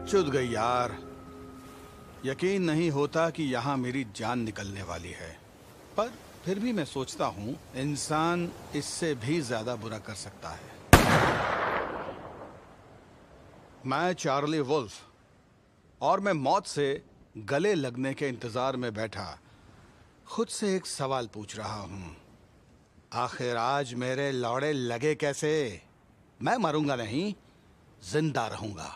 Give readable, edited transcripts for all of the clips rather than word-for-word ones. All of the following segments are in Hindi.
चुद गई यार। यकीन नहीं होता कि यहाँ मेरी जान निकलने वाली है, पर फिर भी मैं सोचता हूँ इंसान इससे भी ज्यादा बुरा कर सकता है। मैं चार्ली वुल्फ, और मैं मौत से गले लगने के इंतजार में बैठा खुद से एक सवाल पूछ रहा हूँ, आखिर आज मेरे लौड़े लगे कैसे? मैं मरूंगा नहीं, जिंदा रहूंगा।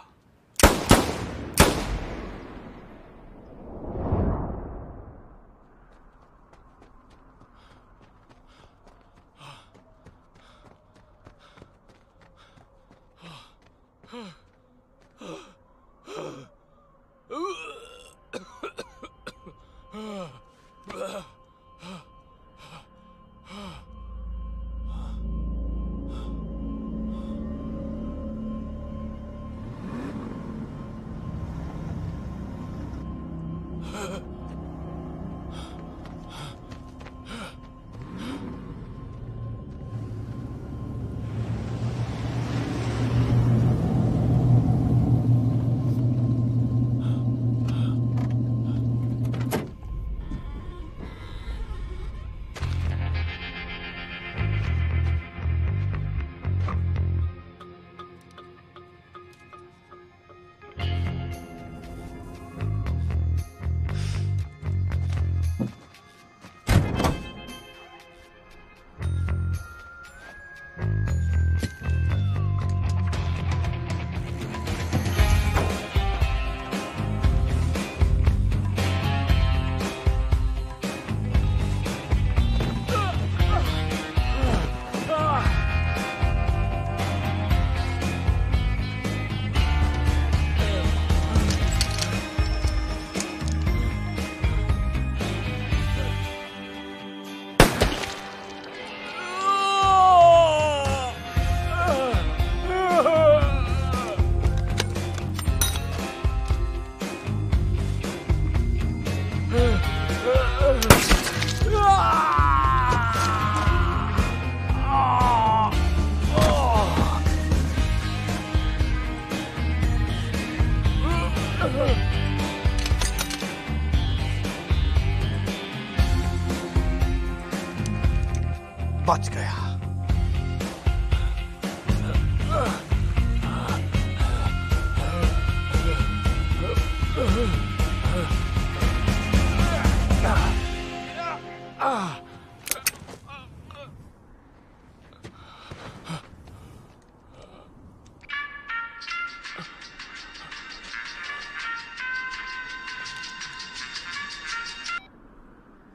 बच गया।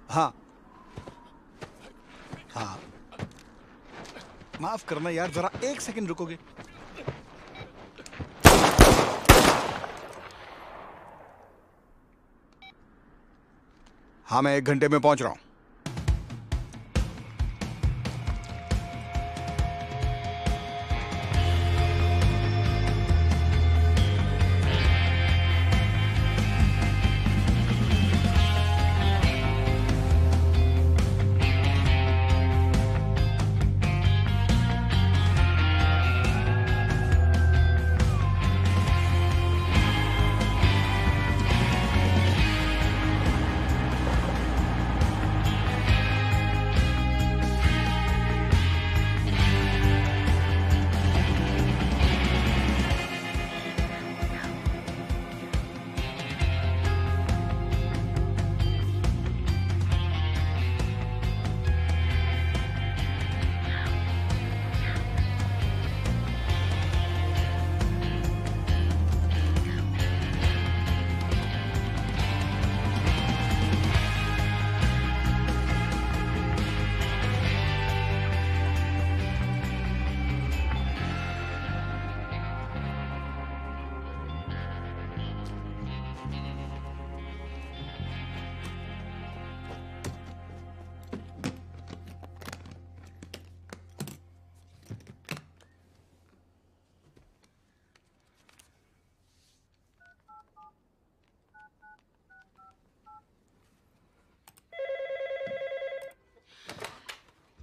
हाँ हाँ, माफ करना यार, जरा एक सेकंड रुकोगे? हाँ, मैं 1 घंटे में पहुंच रहा हूं।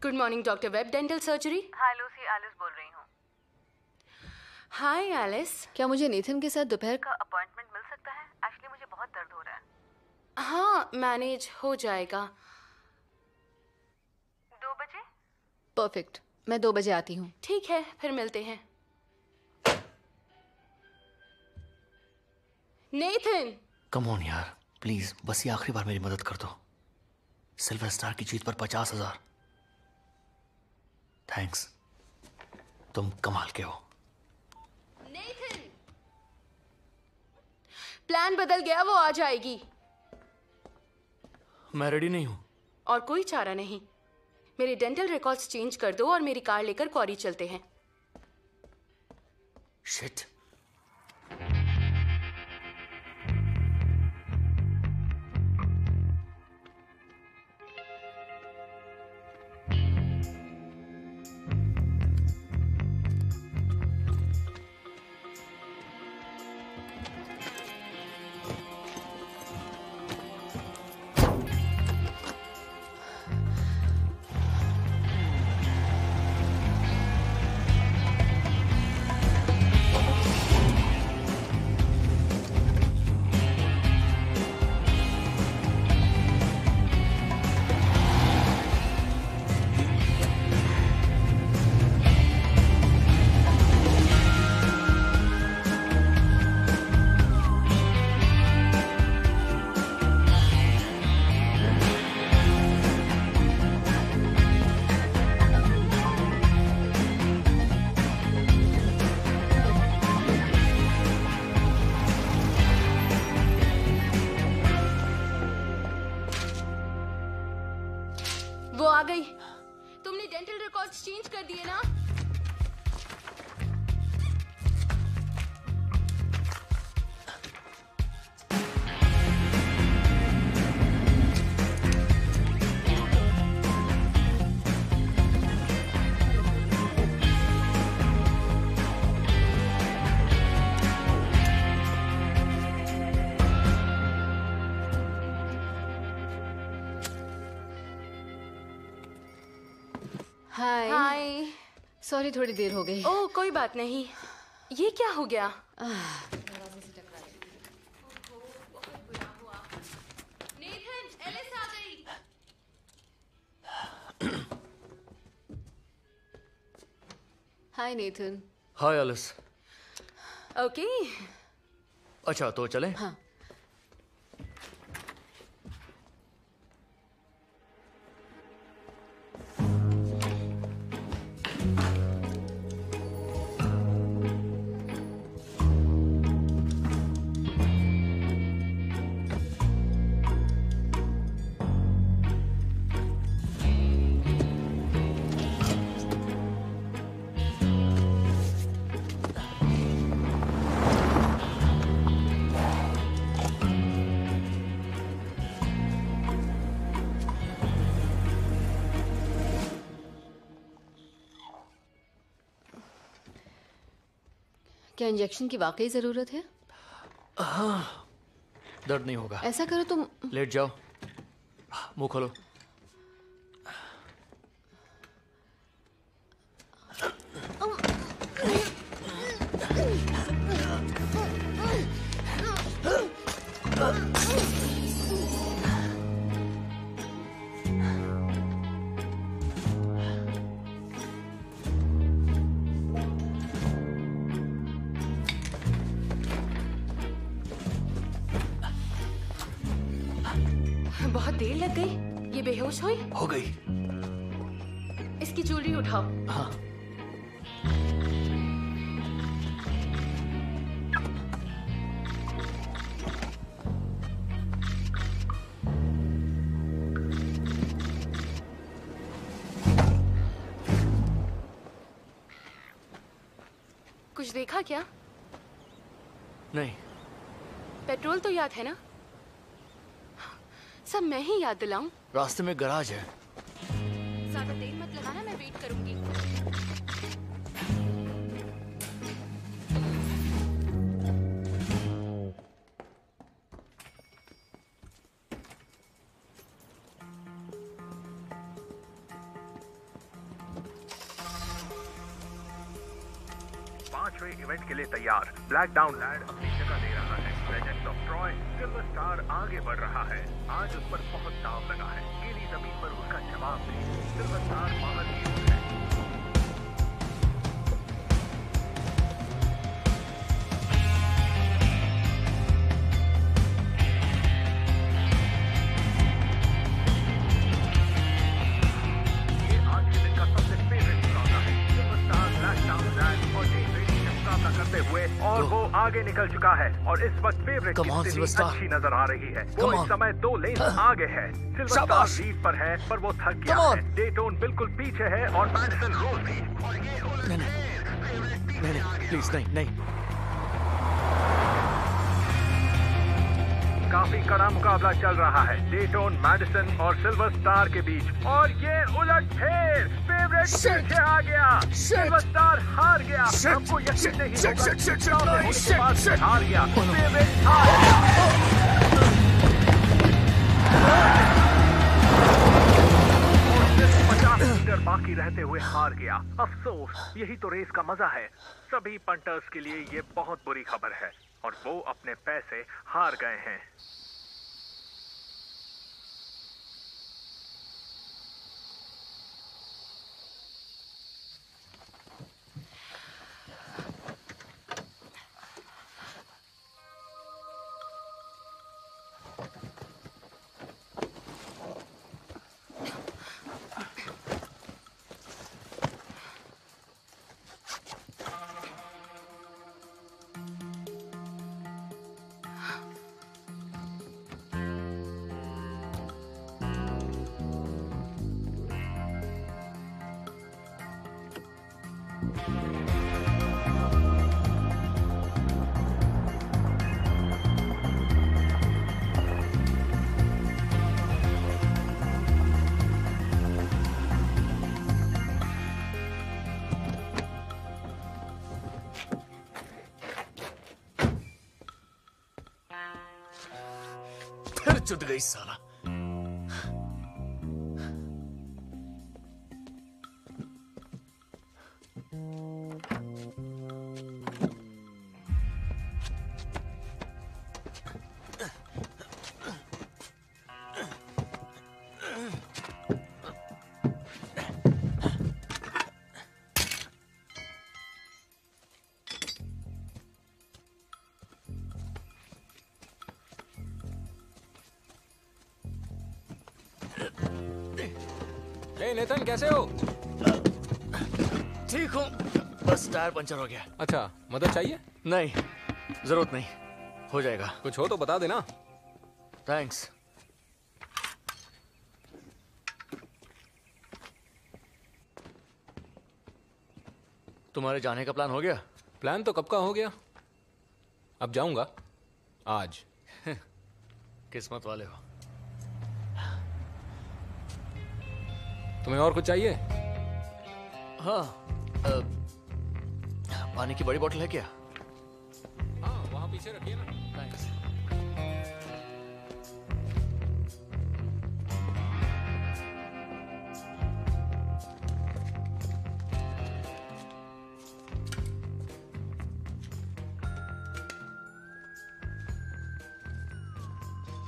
Good morning doctor web dental surgery. Hi Lucy, Alice बोल रही हूँ। Hi Alice. क्या मुझे नेथन के साथ दोपहर का अपॉइंटमेंट मिल सकता है? एक्चुअली मुझे बहुत दर्द हो रहा है। हाँ, मैनेज हो जाएगा। 2 बजे? परफेक्ट, मैं 2 बजे आती हूँ। ठीक है, फिर मिलते हैं। नेथन, कम ऑन यार, प्लीज बस ये आखिरी बार मेरी मदद कर दो। सिल्वर स्टार की जीत पर 50,000। थैंक्स, तुम कमाल के हो। नेथन, प्लान बदल गया, वो आ जाएगी। मैं रेडी नहीं हूं। और कोई चारा नहीं। मेरे डेंटल रिकॉर्ड्स चेंज कर दो और मेरी कार लेकर क्वारी चलते हैं। शिट। वो आ गई। तुमने डेंटल रिकॉर्ड्स चेंज कर दिए ना? हाय। हाय। सॉरी, थोड़ी देर हो गई। ओह, कोई बात नहीं। ये क्या हो गया? नेथन, एलिस आ गई। हाय नेथन। हाय एलिस। ओके। अच्छा तो चलें? हाँ। क्या इंजेक्शन की वाकई जरूरत है? दर्द नहीं होगा। ऐसा करो तुम। लेट जाओ, मुंह खोलो। बहुत देर लग गई। ये बेहोश हुई? हो गई। इसकी ज्वेलरी उठाओ। हाँ। कुछ देखा क्या? नहीं। पेट्रोल तो याद है ना? सब मैं ही याद दिलाऊं? रास्ते में गराज है। ज्यादा देर मत लगाना, मैं वेट करूंगी। इवेंट के लिए तैयार। ब्लैक डाउन लैंड अपनी जगह ले रहा है। Legends of Troy silver star आगे बढ़ रहा है। आज उस पर बहुत दाव लगा है। गीली जमीन पर उसका जवाब दे। सिल्वर स्टार बाहर की ओर है। और वो आगे निकल चुका है और इस वक्त फेवरेट की स्थिति अच्छी नजर आ रही है। वो इस समय 2 लेन आगे है। सिल्वर स्टार लीड पर है पर वो थक गया है। डेटोन बिल्कुल पीछे है और मैडिसन रोज भी। नहीं प्लीज नहीं। काफी कड़ा मुकाबला चल रहा है डेटोन, मैडिसन और सिल्वर स्टार के बीच। और ये उलटफेर, फेवरेट पीछे आ गया। सिल्वर स्टार हार गया। हमको यकीन नहीं होगा हार गया। फेवरेट हार गया। 50 मीटर बाकी रहते हुए हार गया। अफसोस, यही तो रेस का मजा है। सभी पंटर्स के लिए ये बहुत बुरी खबर है और वो अपने पैसे हार गए हैं। चुद गई साला। नेथन कैसे हो? ठीक हूँ, बस टायर पंचर हो गया। अच्छा, मदद चाहिए? नहीं, जरूरत नहीं, हो जाएगा। कुछ हो तो बता देना। थैंक्स। तुम्हारे जाने का प्लान हो गया? प्लान तो कब का हो गया, अब जाऊंगा आज। किस्मत वाले हो। तुम्हें और कुछ चाहिए? हाँ, पानी की बड़ी बोतल है क्या? हाँ, वहां पीछे रखिए ना। थैंक्स।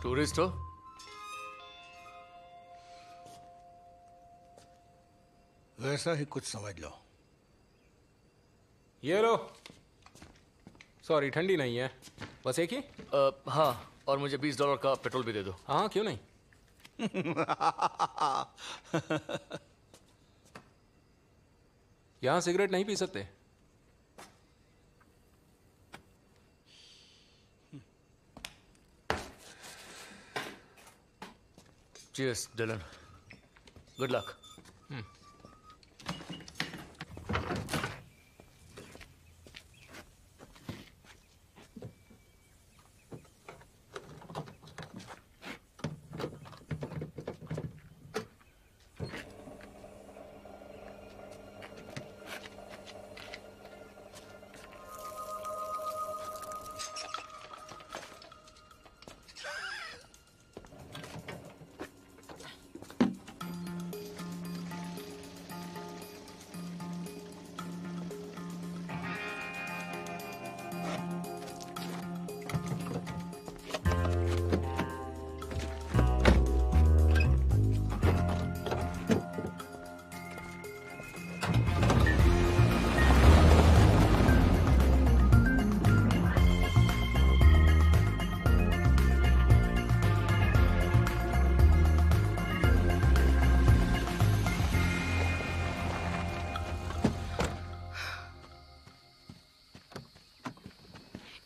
टूरिस्ट हो? वैसा ही कुछ समझ लो। ये लो। सॉरी, ठंडी नहीं है, बस एक ही। हाँ, और मुझे $20 का पेट्रोल भी दे दो। हाँ, क्यों नहीं। यहां सिगरेट नहीं पी सकते। Cheers Dylan, good luck.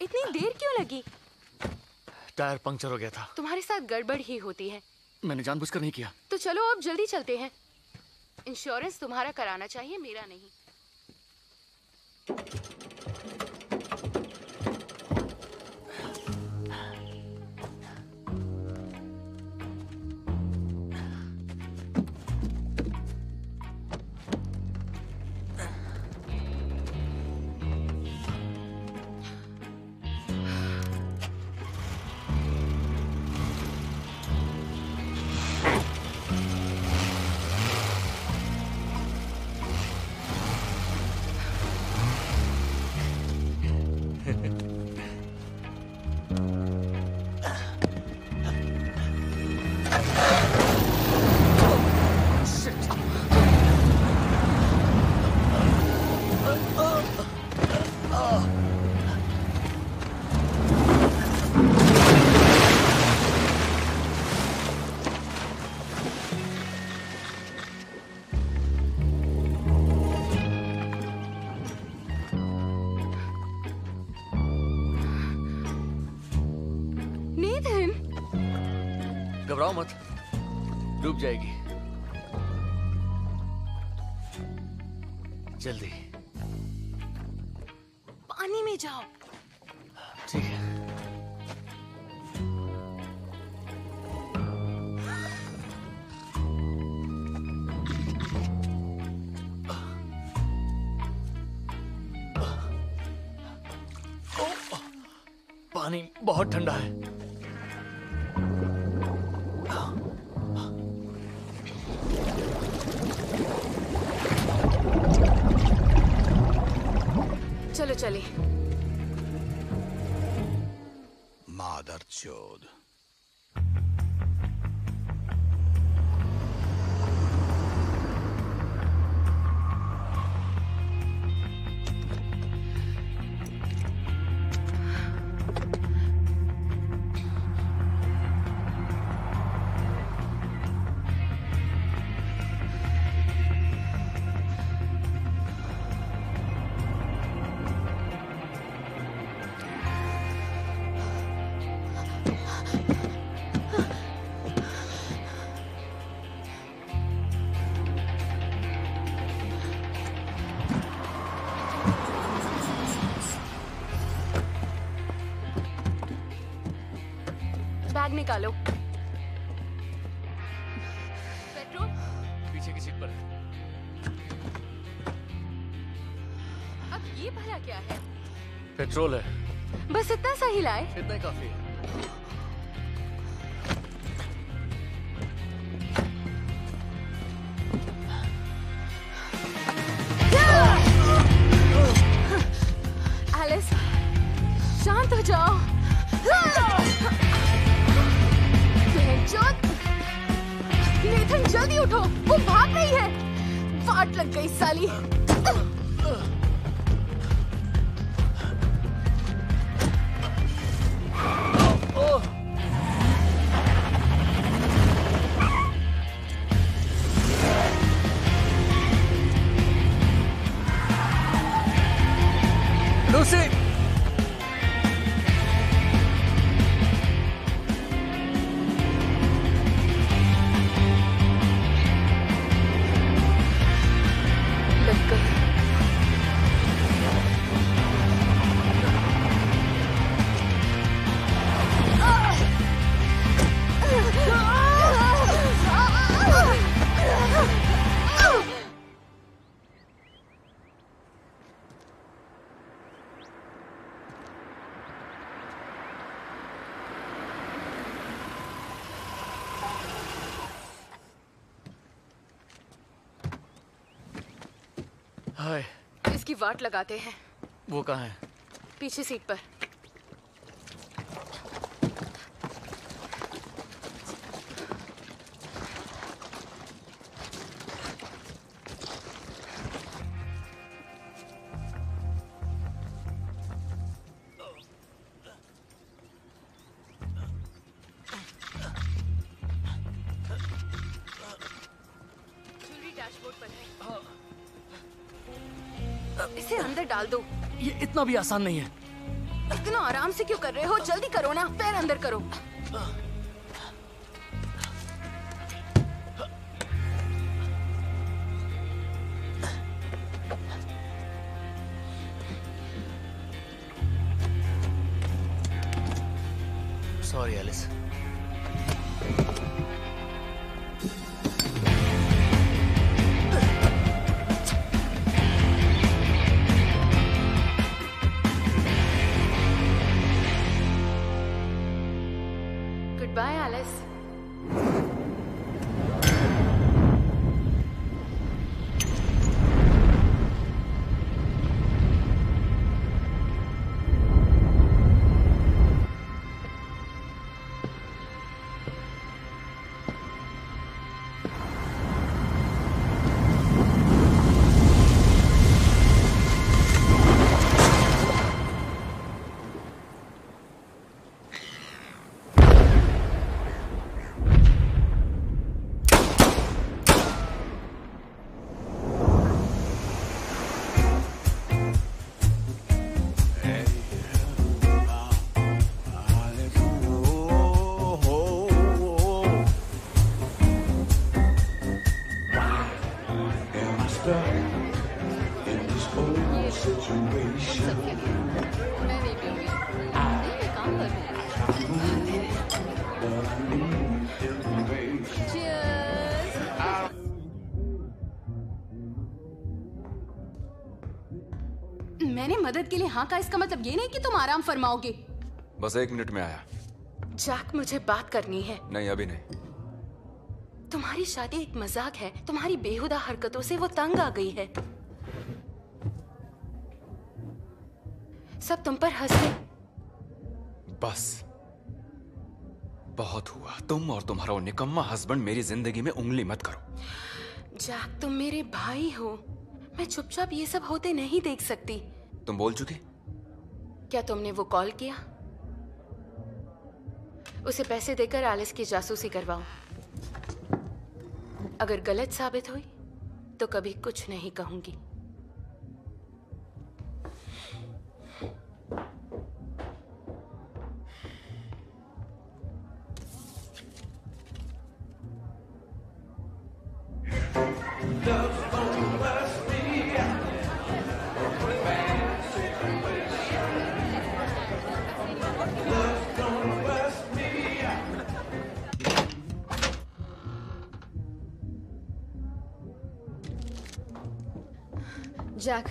इतनी देर क्यों लगी? टायर पंक्चर हो गया था। तुम्हारे साथ गड़बड़ ही होती है। मैंने जानबूझकर नहीं किया। तो चलो अब जल्दी चलते हैं। इंश्योरेंस तुम्हारा कराना चाहिए, मेरा नहीं। घबराओ मत, डूब जाएगी। जल्दी पानी में जाओ। ठीक है। पानी बहुत ठंडा है। चलो चले। मादरचोद। बैग निकालो। पेट्रोल पीछे की सीट पर है। अब ये भला क्या है? पेट्रोल है। बस इतना सा ही लाए। इतना ही काफी है। एलिस, शांत हो जाओ। नेथन जल्दी उठो, वो भाग रही है। वाट लग गई साली। लूसी, हाय। इसकी वाट लगाते हैं। वो कहाँ है? पीछे सीट पर। डैशबोर्ड पर है। इसे अंदर डाल दो। ये इतना भी आसान नहीं है। इतना आराम से क्यों कर रहे हो? जल्दी करो ना, पैर अंदर करो। Sorry Alice. Goodbye, Alice. मैंने मदद के लिए हाँ का, इसका मतलब ये नहीं कि तुम आराम फरमाओगे। बस 1 मिनट में आया। जैक, मुझे बात करनी है। नहीं, अभी नहीं। तुम्हारी शादी एक मजाक है। तुम्हारी बेहुदा हरकतों से वो तंग आ गई है। सब तुम पर हंसते। बस बहुत हुआ। तुम और तुम्हारा वो निकम्मा हस्बैंड मेरी जिंदगी में उंगली मत करो। जैक, तुम मेरे भाई हो। मैं चुपचाप ये सब होते नहीं देख सकती। तुम बोल चुके? क्या तुमने वो कॉल किया? उसे पैसे देकर एलिस की जासूसी करवाओ। अगर गलत साबित हुई तो कभी कुछ नहीं कहूंगी। जैक,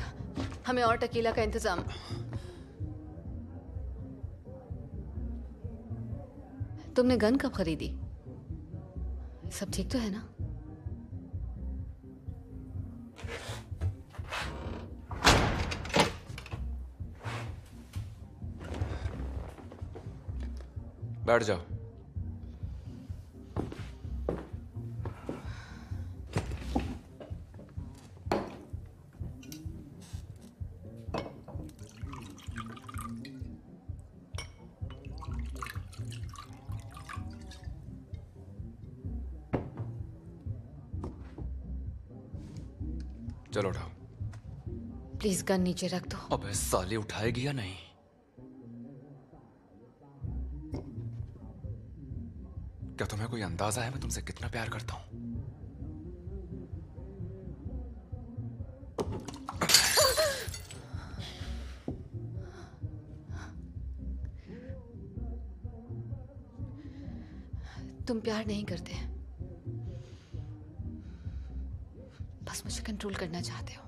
हमें और टकीला का इंतजाम। तुमने गन कब खरीदी? सब ठीक तो है ना? बैठ जाओ। चलो उठाओ। प्लीज गन नीचे रख दो। अबे साले, उठाएगी या नहीं? क्या तुम्हें कोई अंदाजा है मैं तुमसे कितना प्यार करता हूं? तुम प्यार नहीं करते, बस मुझे कंट्रोल करना चाहते हो।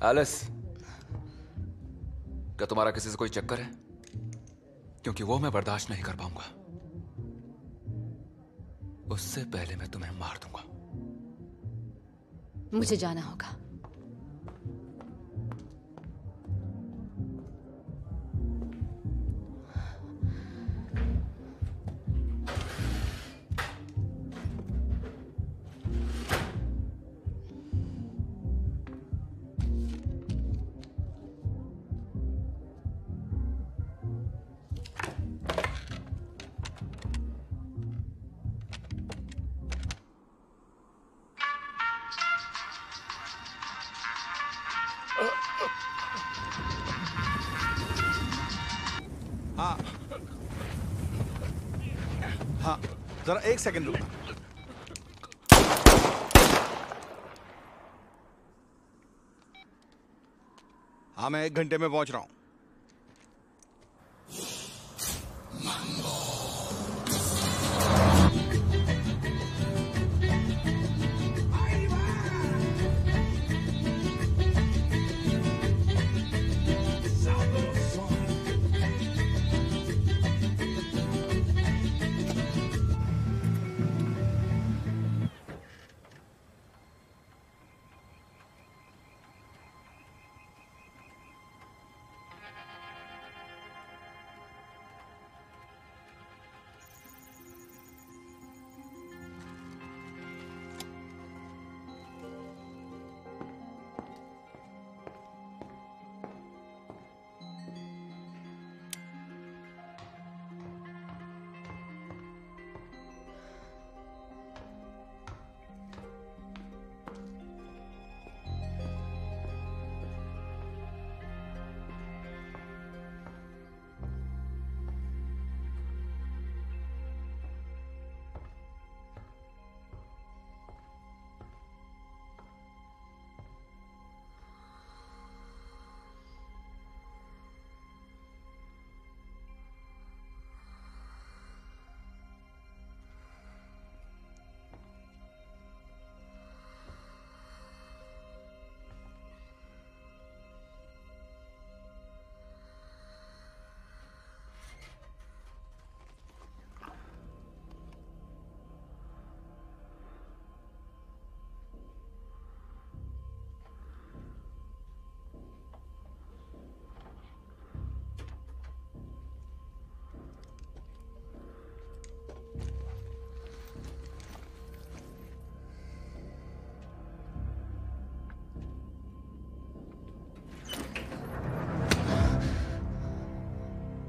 एलिस, क्या तुम्हारा किसी से कोई चक्कर है? क्योंकि वो मैं बर्दाश्त नहीं कर पाऊंगा। उससे पहले मैं तुम्हें मार दूंगा। मुझे जाना होगा। जरा एक सेकंड रुकना। हाँ, मैं 1 घंटे में पहुंच रहा हूं।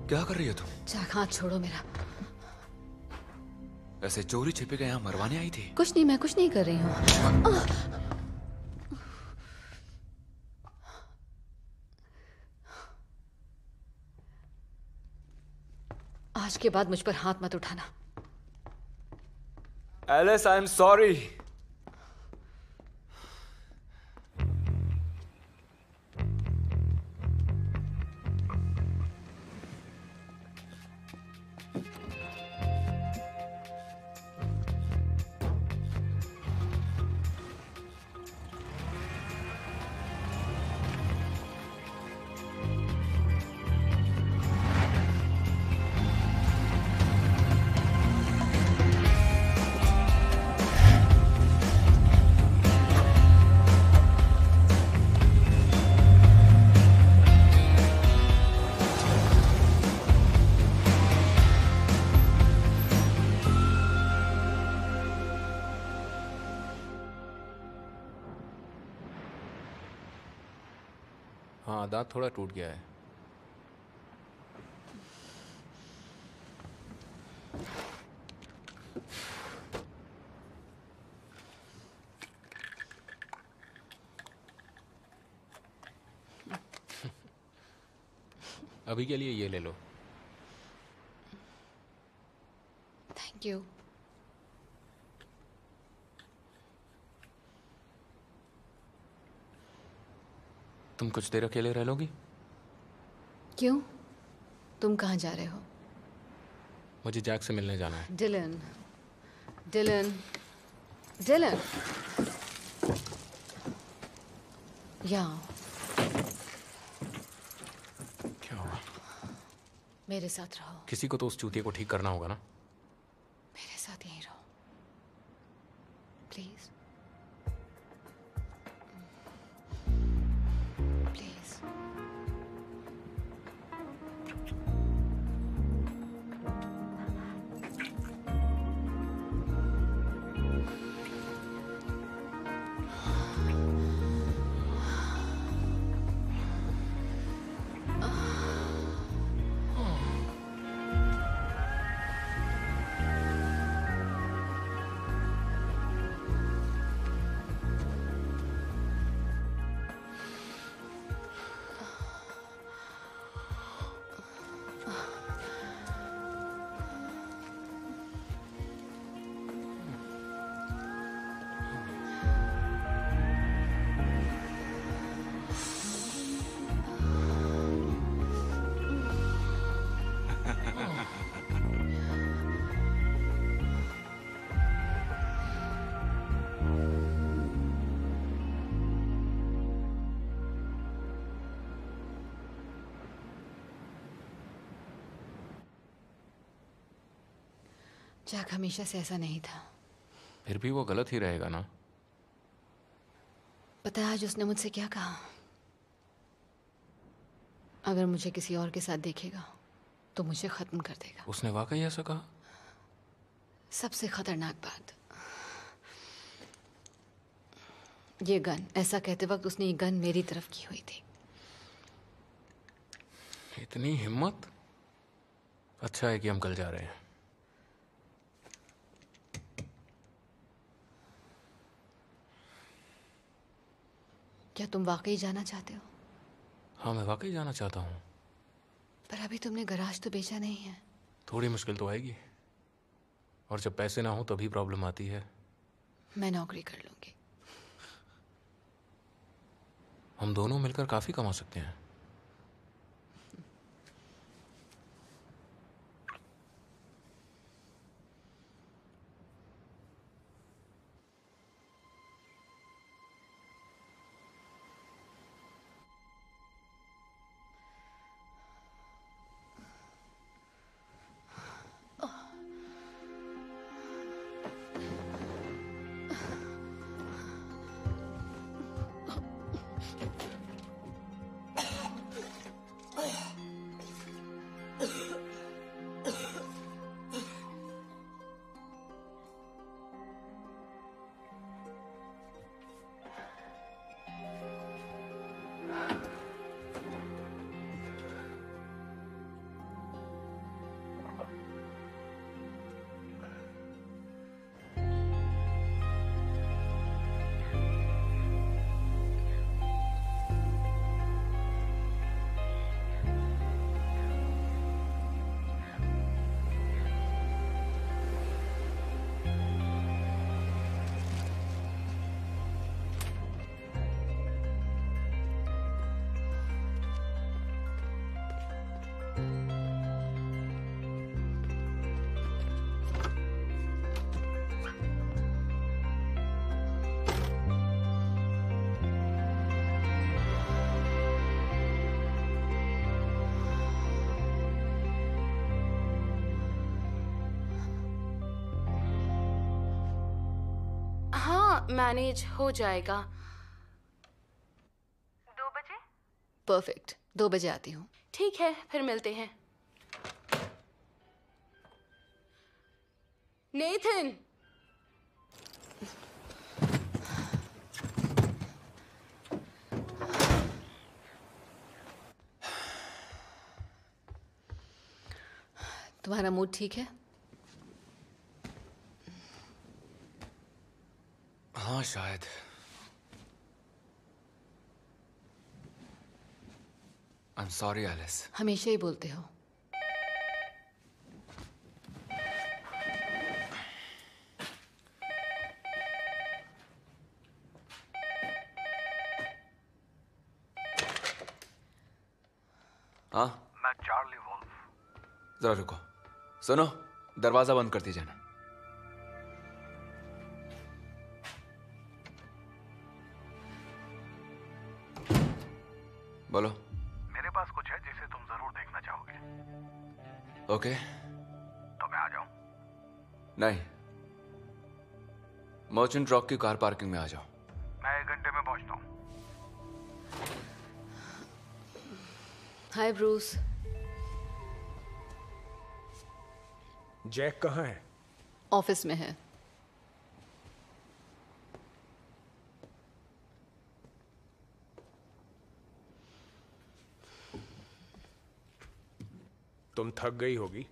क्या कर रही हो तुम? जैक, हाथ छोड़ो मेरा। ऐसे चोरी छिपे के यहाँ मरवाने आई थी? कुछ नहीं, मैं कुछ नहीं कर रही हूँ। आज के बाद मुझ पर हाथ मत उठाना। Alice, I am sorry. हाँ, दांत थोड़ा टूट गया है। अभी के लिए ये ले लो। Thank you. तुम कुछ देर अकेले रह लोगी? क्यों? तुम कहाँ जा रहे हो? मुझे जैक से मिलने जाना है। डिलन, डिलन, डिलन, यहाँ क्या हुआ? मेरे साथ रहो। किसी को तो उस चूतिए को ठीक करना होगा ना। मेरे साथ यहीं रहो, प्लीज। प्लीज। जैक हमेशा से ऐसा नहीं था। फिर भी वो गलत ही रहेगा ना। पता है आज उसने मुझसे क्या कहा? अगर मुझे किसी और के साथ देखेगा तो मुझे खत्म कर देगा। उसने वाकई ऐसा कहा? सबसे खतरनाक बात, ये गन, ऐसा कहते वक्त उसने ये गन मेरी तरफ की हुई थी। इतनी हिम्मत। अच्छा है कि हम कल जा रहे हैं। क्या तुम वाकई जाना चाहते हो? हाँ, मैं वाकई जाना चाहता हूँ। पर अभी तुमने गराज तो बेचा नहीं है। थोड़ी मुश्किल तो आएगी, और जब पैसे ना हो तभी प्रॉब्लम आती है। मैं नौकरी कर लूंगी। हम दोनों मिलकर काफी कमा सकते हैं। मैनेज हो जाएगा। 2 बजे? परफेक्ट, 2 बजे आती हूँ। ठीक है, फिर मिलते हैं। नेथन, तुम्हारा मूड ठीक है? हाँ शायद। I'm sorry, Alice. हमेशा ही बोलते हो। हाँ, मैं चार्ली वुल्फ। जरा रुको। सुनो, दरवाजा बंद कर दीजिए ना। बोलो। मेरे पास कुछ है जिसे तुम जरूर देखना चाहोगे। ओके। तो मैं आ जाऊं? नहीं, मर्चेंट रॉक की कार पार्किंग में आ जाओ। मैं 1 घंटे में पहुंचता हूं। हाय ब्रूस। जैक कहाँ है? ऑफिस में है। तुम थक गई होगी।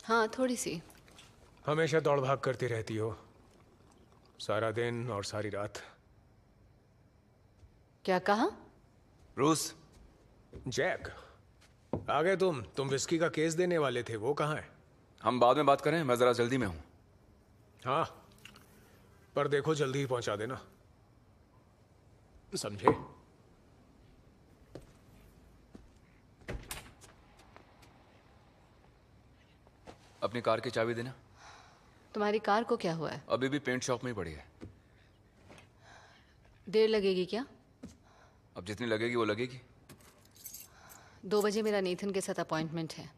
हाँ, थोड़ी सी। हमेशा दौड़ भाग करती रहती हो, सारा दिन और सारी रात। क्या कहा? रूस। जैक, आ गए तुम विस्की का केस देने वाले थे, वो कहाँ है? हम बाद में बात करें, मैं जरा जल्दी में हूं। हाँ, पर देखो जल्दी ही पहुंचा देना, समझे? अपनी कार की चाबी देना। तुम्हारी कार को क्या हुआ है? अभी भी पेंट शॉप में ही पड़ी है। देर लगेगी क्या? अब जितनी लगेगी वो लगेगी। 2 बजे मेरा नेथन के साथ अपॉइंटमेंट है।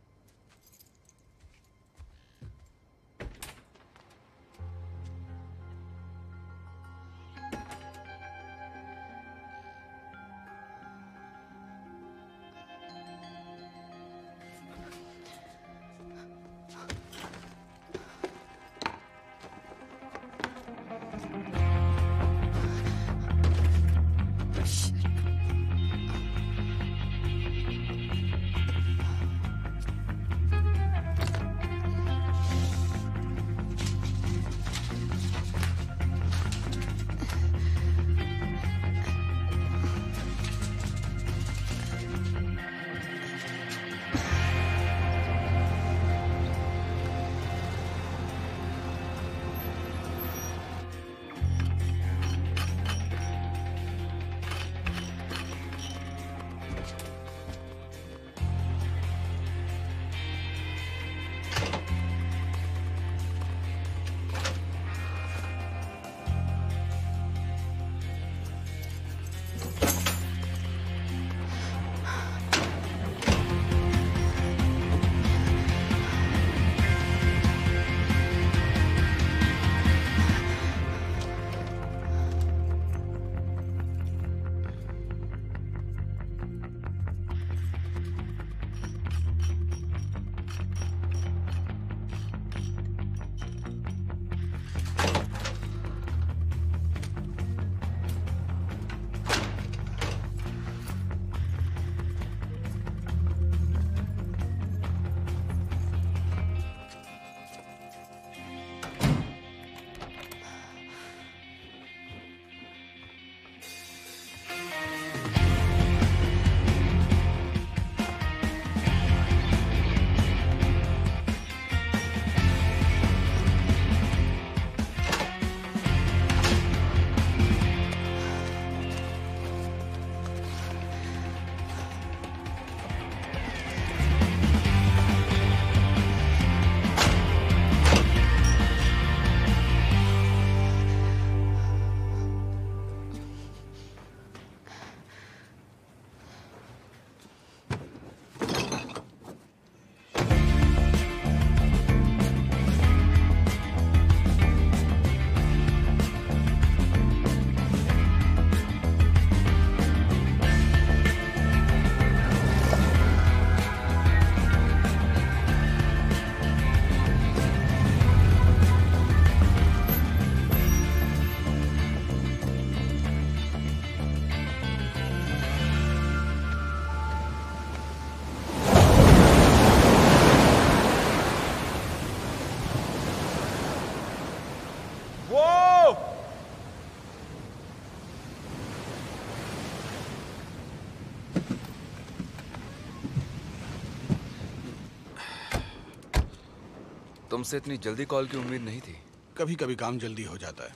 तुमसे इतनी जल्दी कॉल की उम्मीद नहीं थी। कभी कभी काम जल्दी हो जाता है।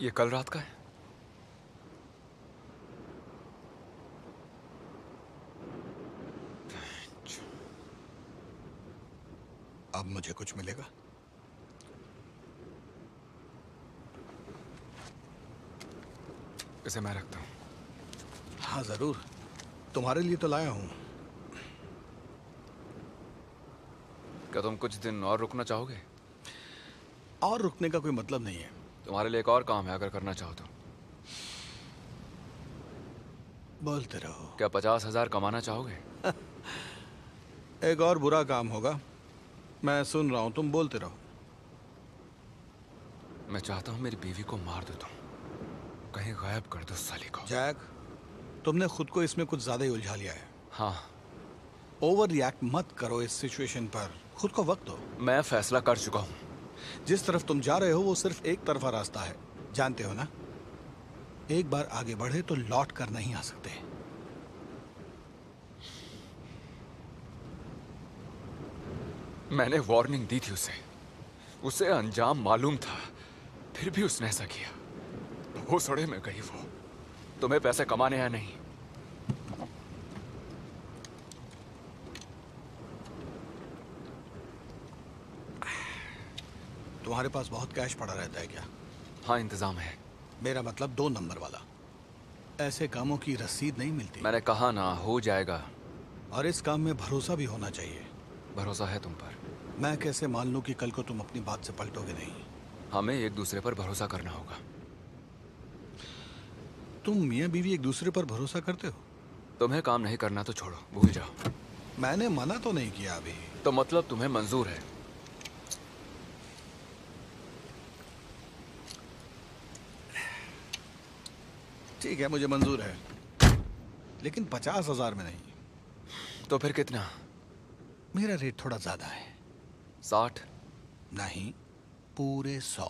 ये कल रात का है? अब मुझे कुछ मिलेगा? इसे मैं रखता हूं। हाँ जरूर, तुम्हारे लिए तो लाया हूं। क्या तुम कुछ दिन और रुकना चाहोगे? और रुकने का कोई मतलब नहीं है। तुम्हारे लिए एक और काम है, अगर करना चाहो तो। बोलते रहो। क्या 50,000 कमाना चाहोगे? एक और बुरा काम होगा। मैं सुन रहा हूं, तुम बोलते रहो। मैं चाहता हूं मेरी बीवी को मार दो तुम, कहीं गायब कर दो साली को। जैक, तुमने खुद को इसमें कुछ ज्यादा ही उलझा लिया है। हाँ। ओवर रिएक्ट मत करो इस सिचुएशन पर, खुद को वक्त दो। मैं फैसला कर चुका हूं। जिस तरफ तुम जा रहे हो वो सिर्फ एक तरफा रास्ता है, जानते हो ना? एक बार आगे बढ़े तो लौट कर नहीं आ सकते। मैंने वार्निंग दी थी उसे अंजाम मालूम था, फिर भी उसने ऐसा किया। वो सड़े में गई वो। तुम्हें पैसे कमाने या नहीं? तुम्हारे पास बहुत कैश पड़ा रहता है क्या? हाँ, इंतजाम है। मेरा मतलब 2 नंबर वाला। ऐसे कामों की रसीद नहीं मिलती। मैंने कहा ना, हो जाएगा। और इस काम में भरोसा भी होना चाहिए। भरोसा है तुम पर। मैं कैसे मान लूं कि कल को तुम अपनी बात से पलटोगे नहीं? हमें एक दूसरे पर भरोसा करना होगा। तुम मियां बीवी एक दूसरे पर भरोसा करते हो? तुम्हें काम नहीं करना तो छोड़ो, भूल जाओ। मैंने मना तो नहीं किया अभी। तो मतलब तुम्हें मंजूर है? ठीक है, मुझे मंजूर है, लेकिन 50,000 में नहीं। तो फिर कितना? मेरा रेट थोड़ा ज्यादा है। 60? नहीं, पूरे 100।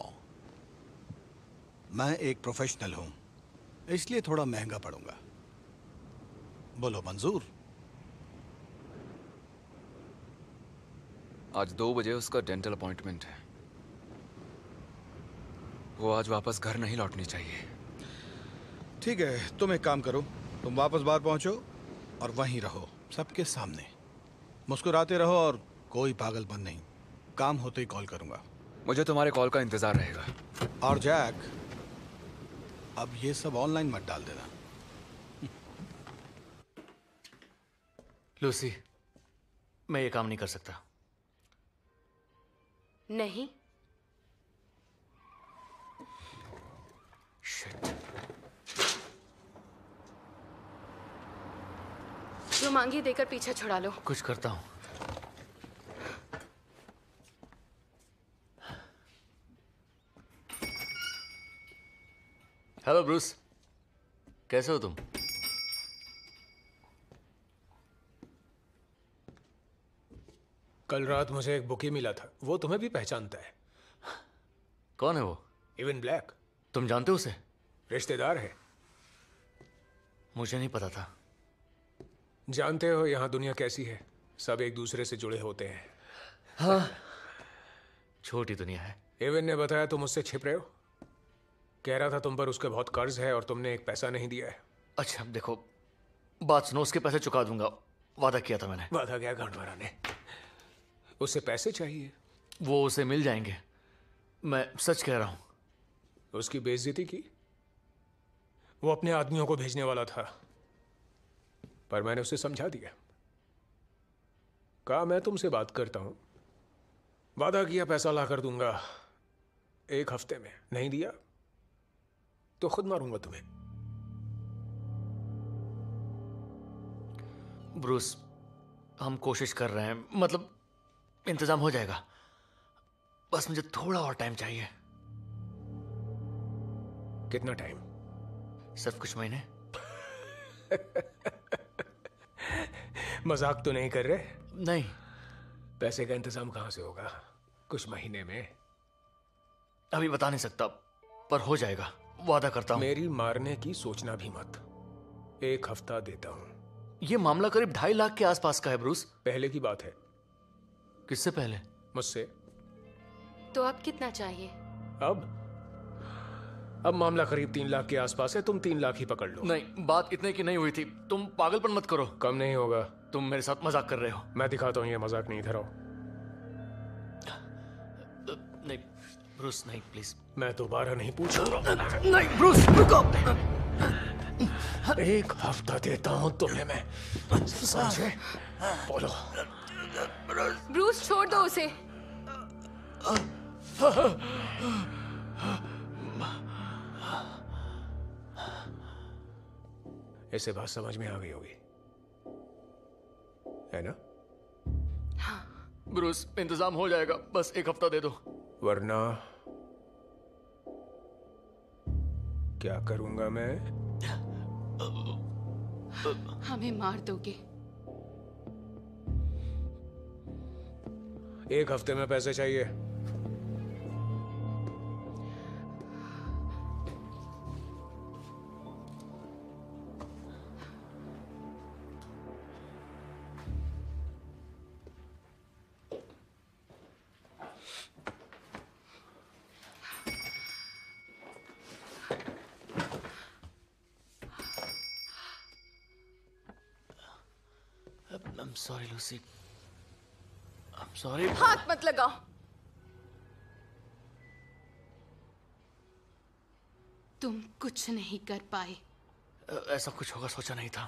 मैं एक प्रोफेशनल हूं, इसलिए थोड़ा महंगा पड़ूंगा। बोलो मंजूर? आज 2 बजे उसका डेंटल अपॉइंटमेंट है। वो आज वापस घर नहीं लौटनी चाहिए। ठीक है, तुम एक काम करो, तुम वापस बाहर पहुंचो और वहीं रहो, सबके सामने। मुस्कुराते रहो और कोई पागलपन नहीं। काम होते ही कॉल करूंगा। मुझे तुम्हारे कॉल का इंतजार रहेगा। और जैक, अब ये सब ऑनलाइन मत डाल देना। लूसी, मैं ये काम नहीं कर सकता। नहीं। शिट। जो मांगी देकर पीछा छुड़ा लो। कुछ करता हूं। हेलो ब्रूस, कैसे हो तुम? कल रात मुझे एक बुकी मिला था, वो तुम्हें भी पहचानता है। कौन है वो? Even black. तुम जानते हो उसे? रिश्तेदार है। मुझे नहीं पता था। जानते हो यहाँ दुनिया कैसी है, सब एक दूसरे से जुड़े होते हैं। हाँ, छोटी दुनिया है। इवन ने बताया तुम उससे छिप रहे हो। कह रहा था तुम पर उसके बहुत कर्ज है और तुमने एक पैसा नहीं दिया है। अच्छा देखो, बात सुनो, उसके पैसे चुका दूंगा, वादा किया था मैंने। वादा क्या गांडवारा ने? उससे पैसे चाहिए। वो उसे मिल जाएंगे, मैं सच कह रहा हूं। उसकी बेइज्जती की। वो अपने आदमियों को भेजने वाला था, पर मैंने उसे समझा दिया। कहा मैं तुमसे बात करता हूं, वादा किया पैसा ला कर दूंगा 1 हफ्ते में। नहीं दिया तो खुद मारूंगा तुम्हें। ब्रूस, हम कोशिश कर रहे हैं, मतलब इंतजाम हो जाएगा। बस मुझे थोड़ा और टाइम चाहिए। कितना टाइम? सिर्फ कुछ महीने। मजाक तो नहीं कर रहे? नहीं। पैसे का इंतजाम कहां से होगा कुछ महीने में? अभी बता नहीं सकता, पर हो जाएगा, वादा करता हूँ। मेरी मारने की सोचना भी मत। 1 हफ्ता देता हूँ। ये मामला करीब 2.5 लाख के आसपास का है ब्रूस। पहले की बात है। किससे पहले? मुझसे। तो अब कितना चाहिए? अब मामला करीब 3 लाख के आसपास है। तुम 3 लाख ही पकड़ लो। नहीं, बात इतने की नहीं हुई थी। तुम पागलपन मत करो। कम नहीं होगा। तुम मेरे साथ मजाक कर रहे हो। मैं दिखाता हूँ ये मजाक नहीं। इधर आओ। नहीं ब्रूस, नहीं प्लीज। मैं दोबारा नहीं पूछूंगा। नहीं ब्रूस, रुको। 1 हफ्ता देता हूँ तुम्हें मैं, समझे? बोलो। ब्रूस छोड़ दो उसे। ऐसे बात समझ में आ गई होगी, है ना? हाँ। ब्रूस, इंतजाम हो जाएगा, बस 1 हफ्ता दे दो। वरना क्या करूंगा मैं? हमें मार दोगे। 1 हफ्ते में पैसे चाहिए। I'm sorry, Lucy. I'm sorry. हाथ मत लगाओ। तुम कुछ नहीं कर पाए। ऐसा कुछ होगा सोचा नहीं था।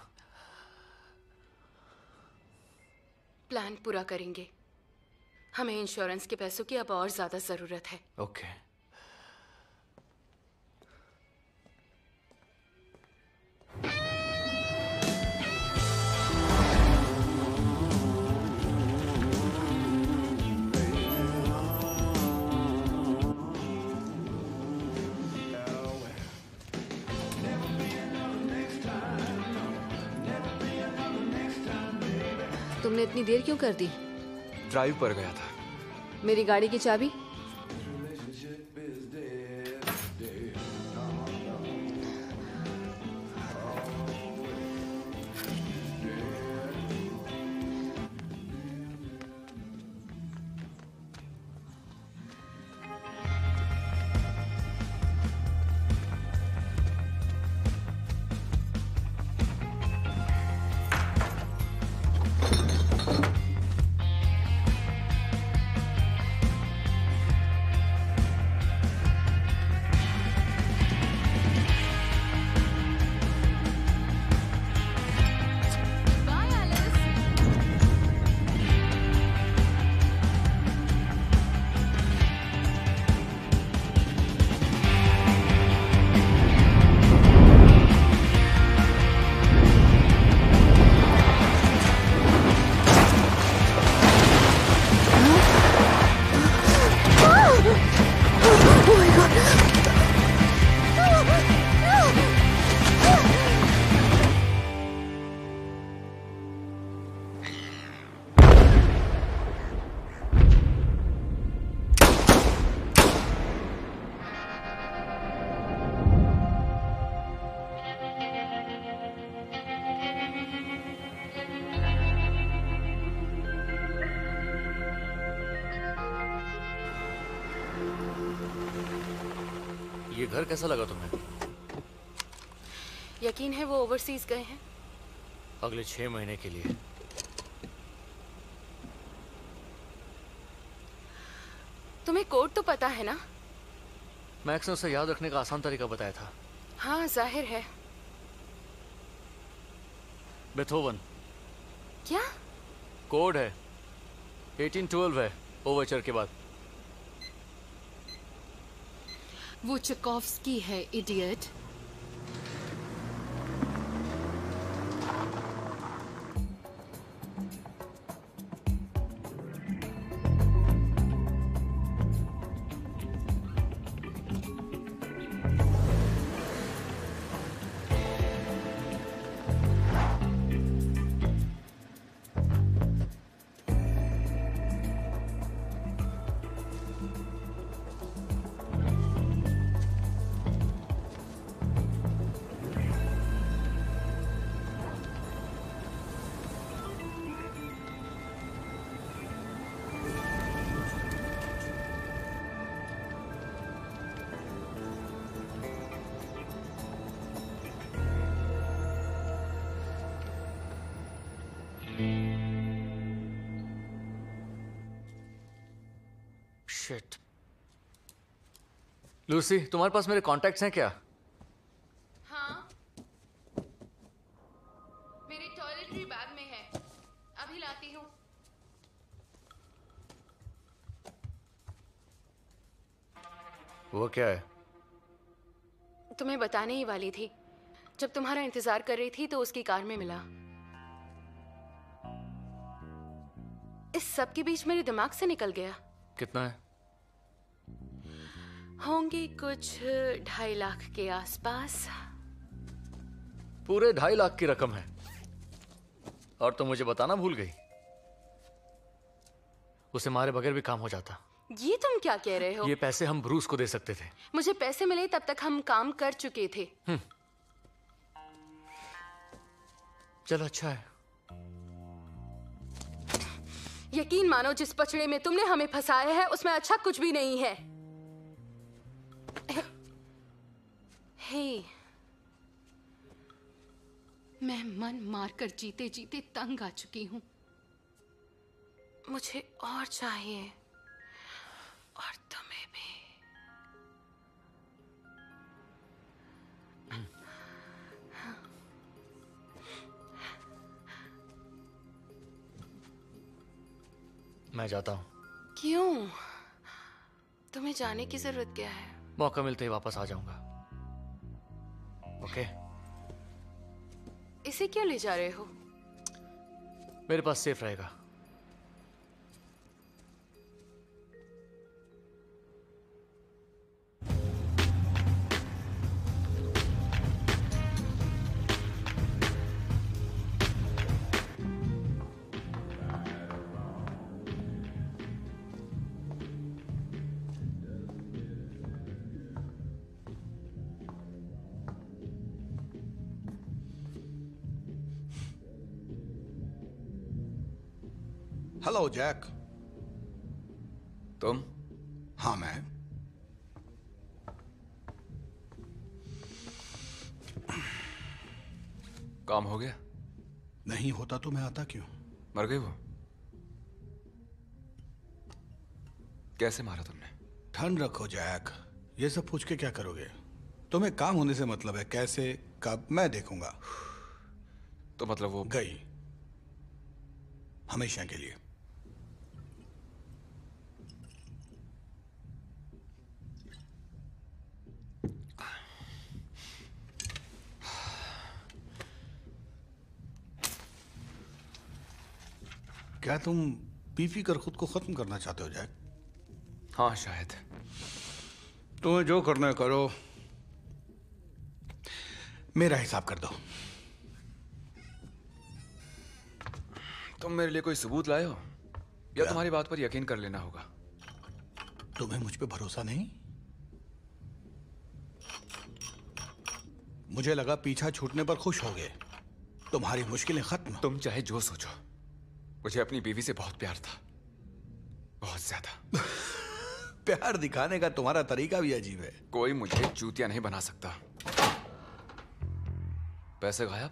प्लान पूरा करेंगे। हमें इंश्योरेंस के पैसों की अब और ज्यादा जरूरत है। ओके। तुमने इतनी देर क्यों कर दी? ड्राइव पर गया था। मेरी गाड़ी की चाबी? ये घर कैसा लगा तुम्हें? यकीन है वो ओवरसीज गए हैं? अगले 6 महीने के लिए। तुम्हें कोड तो पता है ना? मैक्स ने उसे याद रखने का आसान तरीका बताया था। हाँ जाहिर है। बेथोवन। क्या? कोड है 1812 है ओवरचर के बाद। वो चेकोव्स्की है, इडियट। शिट। लूसी, तुम्हारे पास मेरे कॉन्टैक्ट्स हैं क्या? हाँ, मेरे टॉयलेटरी बैग में है, अभी लाती हूँ। वो क्या है? तुम्हें बताने ही वाली थी। जब तुम्हारा इंतजार कर रही थी तो उसकी कार में मिला। इस सब के बीच मेरे दिमाग से निकल गया। कितना है? होंगे कुछ 2.5 लाख के आसपास। पूरे 2.5 लाख की रकम है और तुम मुझे बताना भूल गई। उसे मारे बगैर भी काम हो जाता। ये तुम क्या कह रहे हो? ये पैसे हम ब्रूस को दे सकते थे। मुझे पैसे मिले तब तक हम काम कर चुके थे। चलो अच्छा है। यकीन मानो, जिस पचड़े में तुमने हमें फंसाया है उसमें अच्छा कुछ भी नहीं है। हे, मैं मन मारकर जीते जीते तंग आ चुकी हूं। मुझे और चाहिए, और तुम्हें भी। मैं जाता हूं। क्यों? तुम्हें जाने की जरूरत क्या है? मौका मिलते ही वापस आ जाऊंगा। ओके? इसे क्यों ले जा रहे हो? मेरे पास सेफ रहेगा। Hello Jack. तुम? हाँ मैं। काम हो गया? नहीं होता तो मैं आता क्यों? मर गई वो? कैसे मारा तुमने? ठंड रखो जैक, ये सब पूछ के क्या करोगे? तुम्हें काम होने से मतलब है, कैसे कब मैं देखूंगा। तो मतलब वो गई हमेशा के लिए। क्या तुम पी पी कर खुद को खत्म करना चाहते हो जैक? हाँ शायद। तुम्हें जो करना है करो, मेरा हिसाब कर दो। तुम मेरे लिए कोई सबूत लाए हो या तुम्हारी बात पर यकीन कर लेना होगा? तुम्हें मुझ पे भरोसा नहीं? मुझे लगा पीछा छूटने पर खुश हो गए, तुम्हारी मुश्किलें खत्म। तुम चाहे जो सोचो, मुझे अपनी बीवी से बहुत प्यार था, बहुत ज्यादा। प्यार दिखाने का तुम्हारा तरीका भी अजीब है। कोई मुझे चूतिया नहीं बना सकता। पैसे गायब?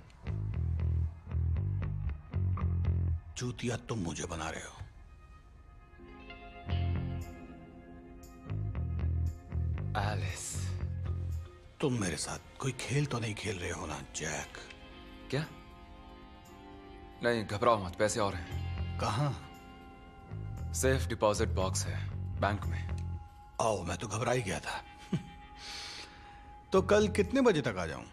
चूतिया तुम मुझे बना रहे हो। एलिस, तुम मेरे साथ कोई खेल तो नहीं खेल रहे हो ना जैक? क्या? नहीं घबराओ मत, पैसे और हैं। कहाँ? सेफ डिपॉजिट बॉक्स है बैंक में। आओ, मैं तो घबरा ही गया था। तो कल कितने बजे तक आ जाऊं?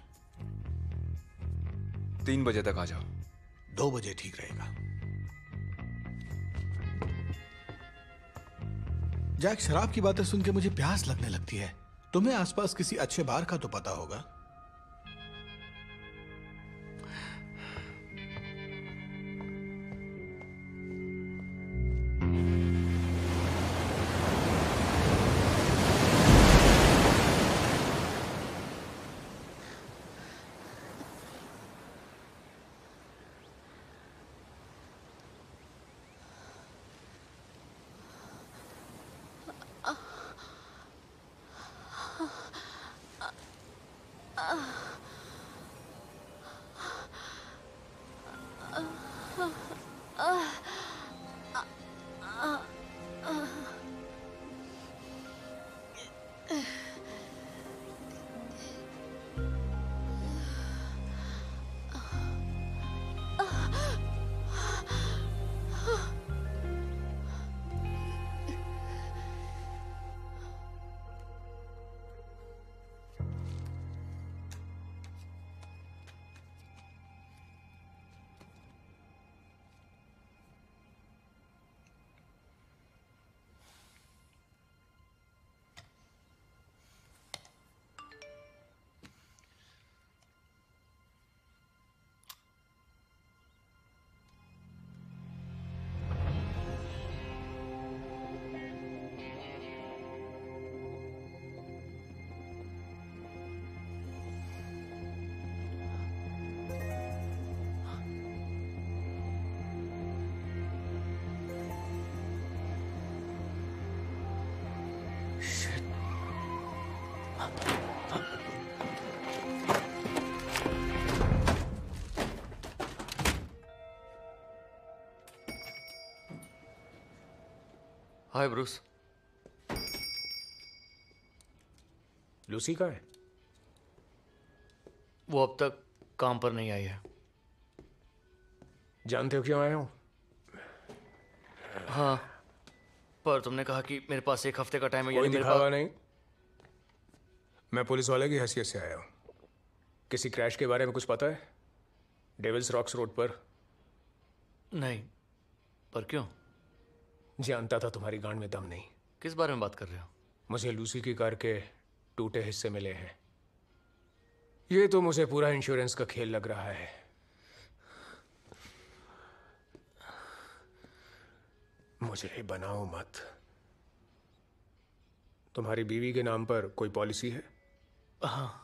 3 बजे तक आ जाओ। 2 बजे ठीक रहेगा। जैक, शराब की बातें सुन के मुझे प्यास लगने लगती है। तुम्हें आसपास किसी अच्छे बार का तो पता होगा। हाय ब्रूस। लूसी कहाँ है? वो अब तक काम पर नहीं आई है। जानते हो क्यों आया हूं? हाँ, पर तुमने कहा कि मेरे पास 1 हफ्ते का टाइम है। कोई मेरे दिखावा नहीं। मैं पुलिस वाले की हैसियत से आया हूं। किसी क्रैश के बारे में कुछ पता है? डेविल्स रॉक्स रोड पर? नहीं, पर क्यों? जानता था तुम्हारी गांड में दम नहीं। किस बारे में बात कर रहे हो? मुझे लूसी की कार के टूटे हिस्से मिले हैं। ये तो मुझे पूरा इंश्योरेंस का खेल लग रहा है। मुझे बनाओ मत। तुम्हारी बीवी के नाम पर कोई पॉलिसी है? हाँ।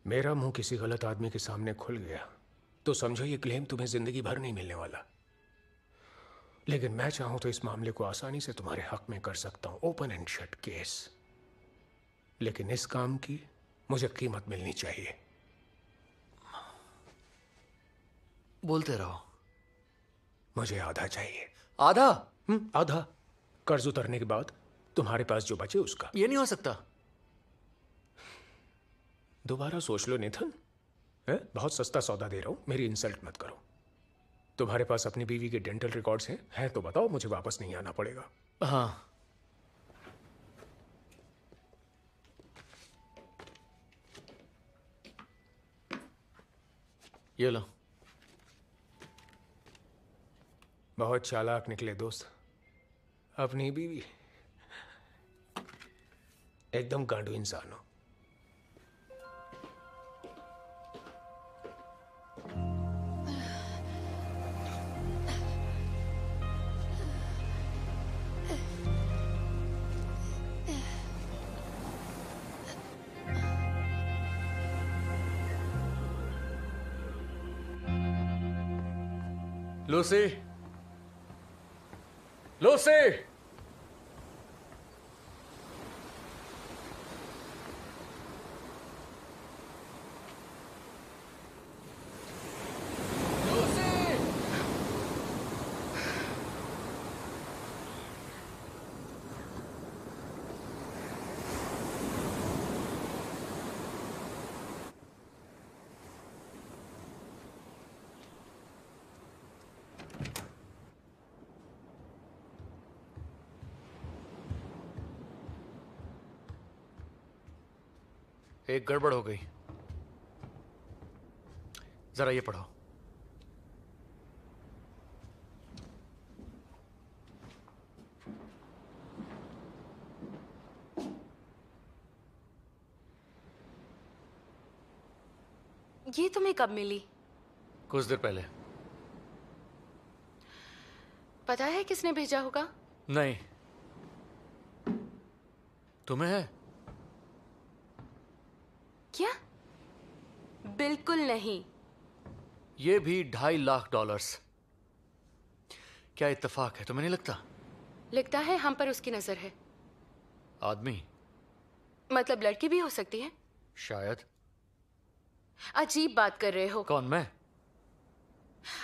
मेरा मुंह किसी गलत आदमी के सामने खुल गया तो समझो ये क्लेम तुम्हें जिंदगी भर नहीं मिलने वाला। लेकिन मैं चाहूं तो इस मामले को आसानी से तुम्हारे हक में कर सकता हूं। Open and shut case. लेकिन इस काम की मुझे कीमत मिलनी चाहिए। बोलते रहो। मुझे आधा चाहिए। आधा? आधा। कर्ज उतरने के बाद तुम्हारे पास जो बचे उसका। ये नहीं हो सकता। दोबारा सोच लो नेथन। बहुत सस्ता सौदा दे रहा हूं, मेरी इंसल्ट मत करो। तुम्हारे पास अपनी बीवी के डेंटल रिकॉर्ड्स हैं? है तो बताओ, मुझे वापस नहीं आना पड़ेगा। हाँ। ये लो। बहुत चालाक निकले दोस्त। अपनी बीवी एकदम गांडू इंसान हो। Lucy, Lucy! एक गड़बड़ हो गई। जरा ये पढ़ो। ये तुम्हें कब मिली? कुछ देर पहले। पता है किसने भेजा होगा? नहीं। तुम्हें है? क्या? बिल्कुल नहीं। ये भी $2.5 लाख। क्या इत्तेफाक है, तुम्हें नहीं लगता? लगता है हम पर उसकी नजर है। आदमी? मतलब लड़की भी हो सकती है। शायद। अजीब बात कर रहे हो। कौन, मैं?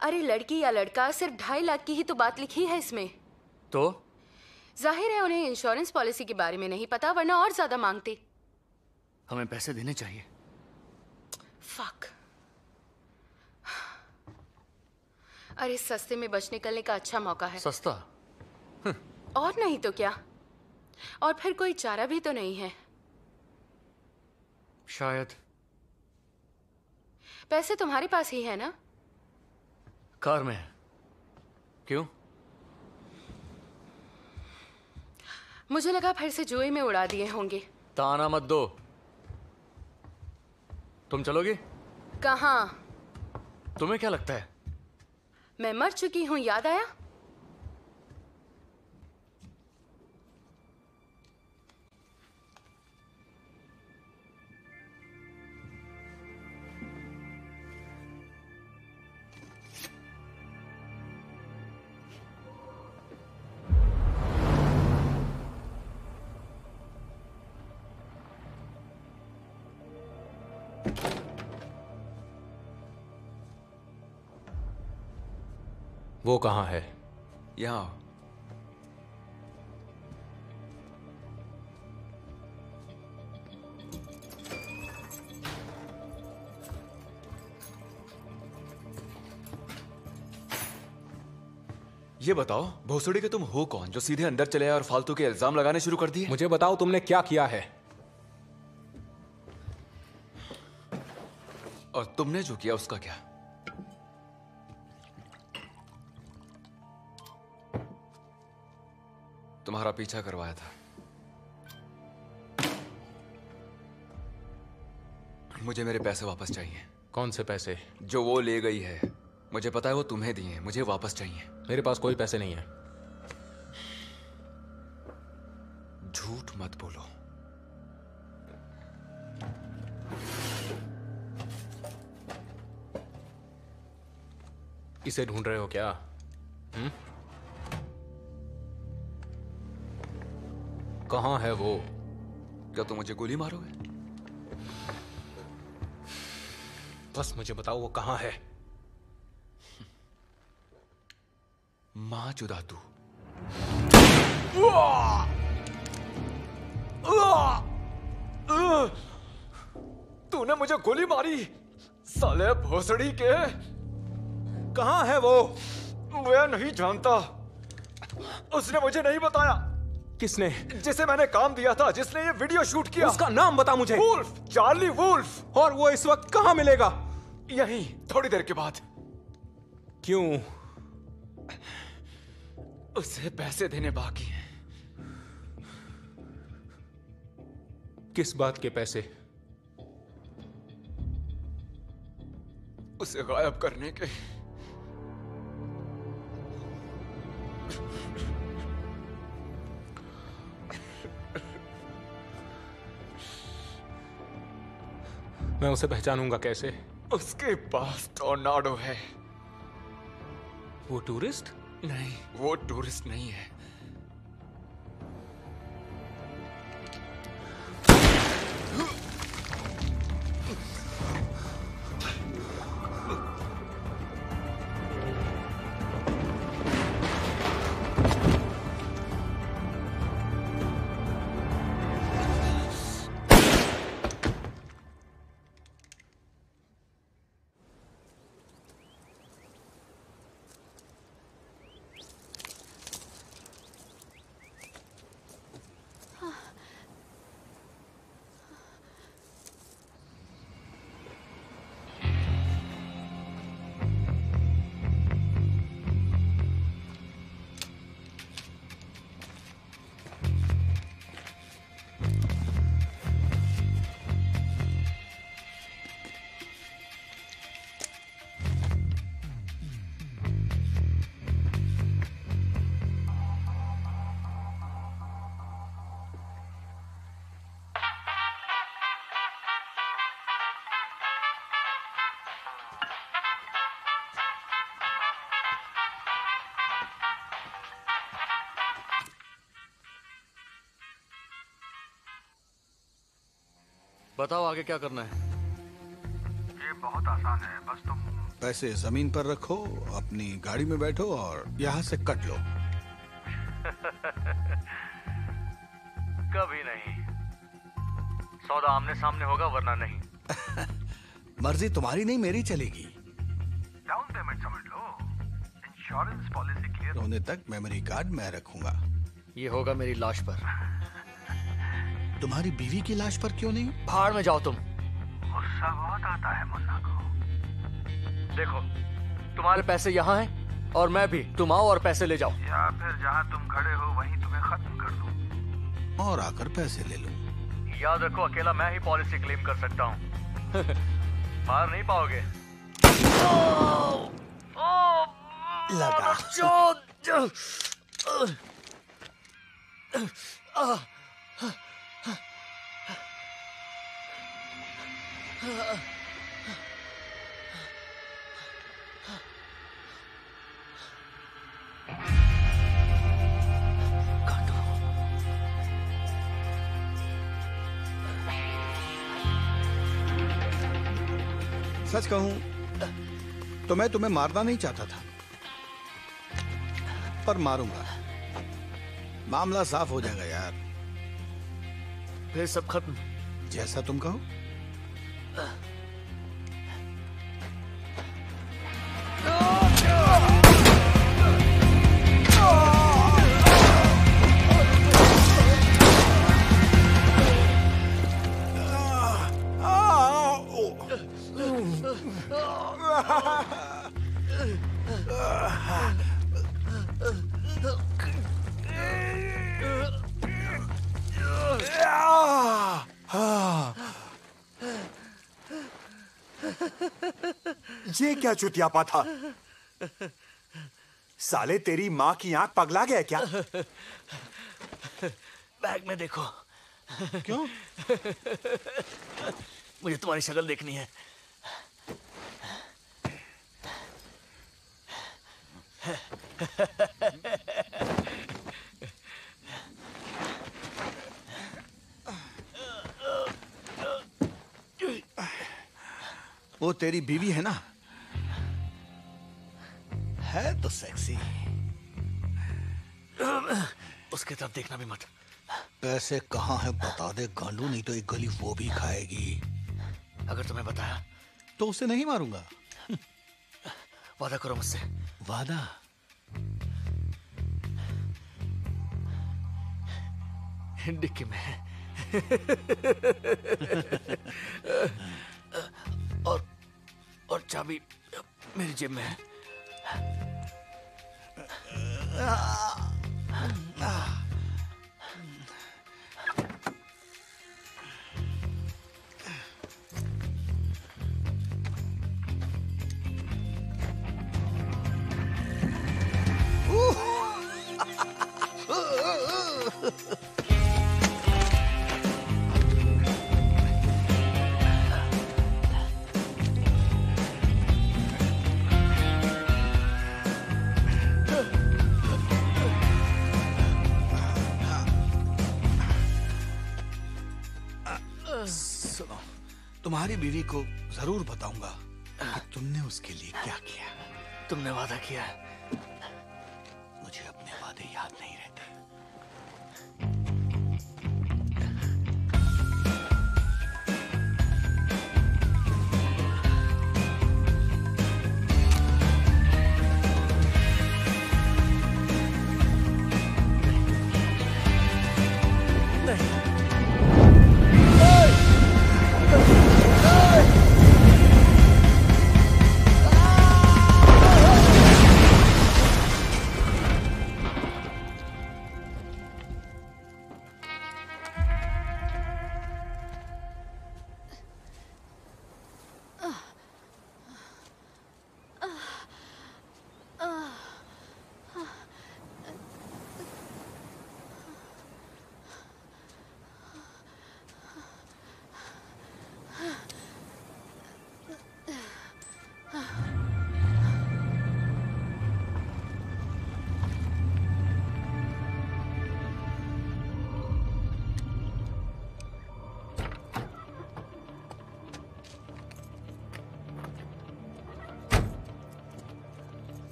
अरे लड़की या लड़का, सिर्फ 2.5 लाख की ही तो बात लिखी है इसमें। तो जाहिर है उन्हें इंश्योरेंस पॉलिसी के बारे में नहीं पता, वरना और ज्यादा मांगते। हमें पैसे देने चाहिए। फक। अरे सस्ते में बच निकलने का अच्छा मौका है। सस्ता? और नहीं तो क्या। और फिर कोई चारा भी तो नहीं है। शायद। पैसे तुम्हारे पास ही है ना? कार में है। क्यों? मुझे लगा फिर से जुए में उड़ा दिए होंगे। ताना मत दो। तुम चलोगी? कहाँ? तुम्हें क्या लगता है? मैं मर चुकी हूं, याद आया? वो कहाँ है? यहाँ। ये बताओ भोसड़ी के तुम हो कौन जो सीधे अंदर चले आए और फालतू के इल्जाम लगाने शुरू कर दिए? मुझे बताओ तुमने क्या किया है? और तुमने जो किया उसका क्या? तुम्हारा पीछा करवाया था। मुझे मेरे पैसे वापस चाहिए। कौन से पैसे? जो वो ले गई है। मुझे पता है वो तुम्हें दिए हैं, मुझे वापस चाहिए। मेरे पास कोई पैसे नहीं है। झूठ मत बोलो। इसे ढूंढ रहे हो क्या? कहां है वो? क्या तुम मुझे गोली मारोगे? बस मुझे बताओ वो कहां है। मां चुदा तू। तूने मुझे गोली मारी साले भोसड़ी के। कहां है वो? मैं नहीं जानता। उसने मुझे नहीं बताया। किसने? जिसे मैंने काम दिया था, जिसने ये वीडियो शूट किया। उसका नाम बता मुझे। Wolf, Charlie Wolf. और वो इस वक्त कहां मिलेगा? यहीं थोड़ी देर के बाद। क्यों? उसे पैसे देने बाकी हैं। किस बात के पैसे? उसे गायब करने के। मैं उसे पहचानूंगा कैसे? उसके पास टोर्नाडो है। वो टूरिस्ट? नहीं, वो टूरिस्ट नहीं है। बताओ आगे क्या करना है? ये बहुत आसान है, बस तुम पैसे जमीन पर रखो, अपनी गाड़ी में बैठो और यहाँ से कट लो। कभी नहीं। सौदा आमने सामने होगा वरना नहीं। मर्जी तुम्हारी नहीं मेरी चलेगी। डाउन पेमेंट समझ लो। इंश्योरेंस पॉलिसी क्लियर होने तक मेमोरी कार्ड मैं रखूंगा। ये होगा मेरी लाश पर। तुम्हारी बीवी की लाश पर क्यों नहीं? भाड़ में जाओ तुम। गुस्सा बहुत आता है मुन्ना को। देखो तुम्हारे पैसे यहाँ हैं और मैं भी। तुम आओ और पैसे ले जाओ। या फिर जहाँ तुम खड़े हो वहीं तुम्हें खत्म कर दूं। और आकर पैसे ले लो। याद रखो अकेला मैं ही पॉलिसी क्लेम कर सकता हूँ। मार नहीं पाओगे। लगा। सच कहूं तो मैं तुम्हें मारना नहीं चाहता था, पर मारूंगा। मामला साफ हो जाएगा यार। फिर सब खत्म। जैसा तुम कहो। ये क्या चुतियापा था? साले तेरी माँ की आंख पगला गया क्या? बैग में देखो। क्यों? मुझे तुम्हारी शक्ल देखनी है। वो तेरी बीवी है ना? है तो सेक्सी। उसके तरफ देखना भी मत। पैसे कहाँ है बता दे गांडू, नहीं तो एक गली वो भी खाएगी। अगर तुम्हें बताया तो उसे नहीं मारूंगा। वादा करो मुझसे। वादा? डिक्की में है। और चाबी मेरी जेब में है। सुनो, तुम्हारी बीवी को जरूर बताऊंगा कि तुमने उसके लिए क्या किया। तुमने वादा किया। मुझे अपने वादे याद नहीं रहते।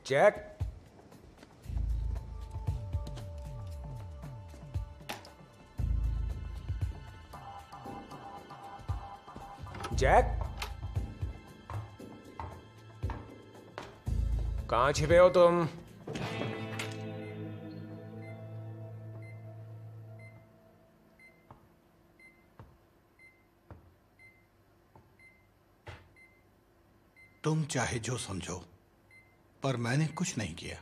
जैक, जैक, कहाँ छिपे हो तुम? तुम चाहे जो समझो, पर मैंने कुछ नहीं किया।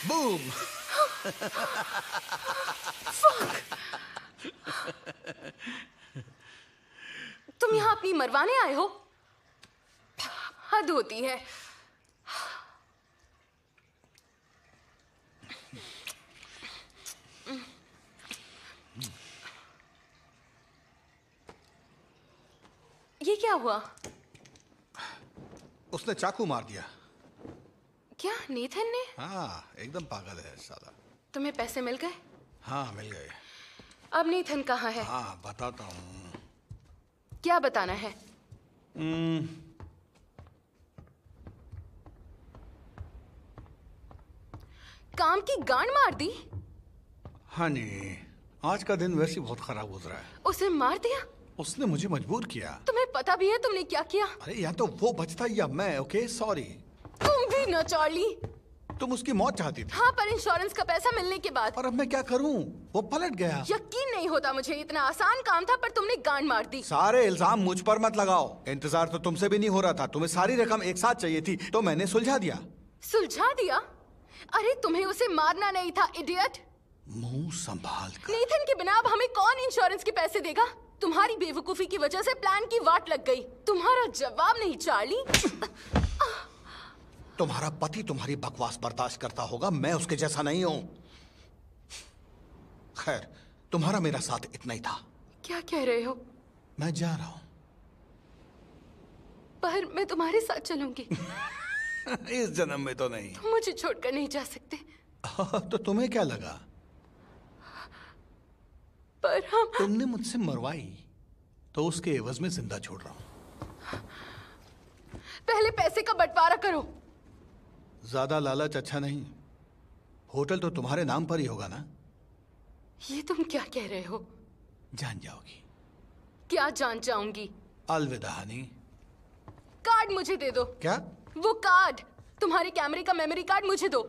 बूम। तुम यहाँ अपनी मरवाने आए हो? हद होती है। ये क्या हुआ? उसने चाकू मार दिया। क्या नेथन ने? हाँ, एकदम पागल है साला। तुम्हें पैसे मिल गए? हाँ, मिल गए। अब नेथन कहाँ है? हाँ, बताता हूँ। क्या बताना है? काम की गांड मार दी? हाँ नहीं, आज का दिन वैसे ही बहुत खराब गुजरा है। उसे मार दिया? उसने मुझे मजबूर किया। तुम्हें पता भी है तुमने क्या किया? अरे या तो वो बचता या मैं। Okay, sorry. तुम भी न चार्ली। तुम उसकी मौत चाहती थी। हाँ, पर इंश्योरेंस का पैसा मिलने के बाद। और अब मैं क्या करूं? वो पलट गया। यकीन नहीं होता मुझे, इतना आसान काम था पर तुमने गांड मार दी। सारे इल्जाम मुझ पर मत लगाओ। इंतजार तो तुमसे भी नहीं हो रहा था। तुम्हें सारी रकम एक साथ चाहिए थी तो मैंने सुलझा दिया। सुलझा दिया? अरे तुम्हें उसे मारना नहीं था, इडियट। मुंह संभाल कर। नेथन के बिना अब हमें कौन इंश्योरेंस के पैसे देगा? तुम्हारी बेवकूफी की वजह से प्लान की वाट लग गई। तुम्हारा जवाब नहीं चार्ली। तुम्हारा पति तुम्हारी बकवास बर्दाश्त करता होगा, मैं उसके जैसा नहीं हूं। खैर, तुम्हारा मेरा साथ इतना ही था। क्या कह रहे हो? मैं जा रहा हूं। पर मैं तुम्हारे साथ चलूंगी। इस जन्म में तो नहीं। तुम मुझे छोड़कर नहीं जा सकते। तो तुम्हें क्या लगा? पर हम तुमने मुझसे मरवाई तो उसके एवज में जिंदा छोड़ रहा हूं। पहले पैसे का बंटवारा करो। ज्यादा लालच अच्छा नहीं। होटल तो तुम्हारे नाम पर ही होगा ना? ये तुम क्या कह रहे हो? जान जाओगी। क्या जान जाऊंगी? अलविदा हनी। कार्ड मुझे दे दो। क्या? वो कार्ड, तुम्हारे कैमरे का मेमोरी कार्ड मुझे दो।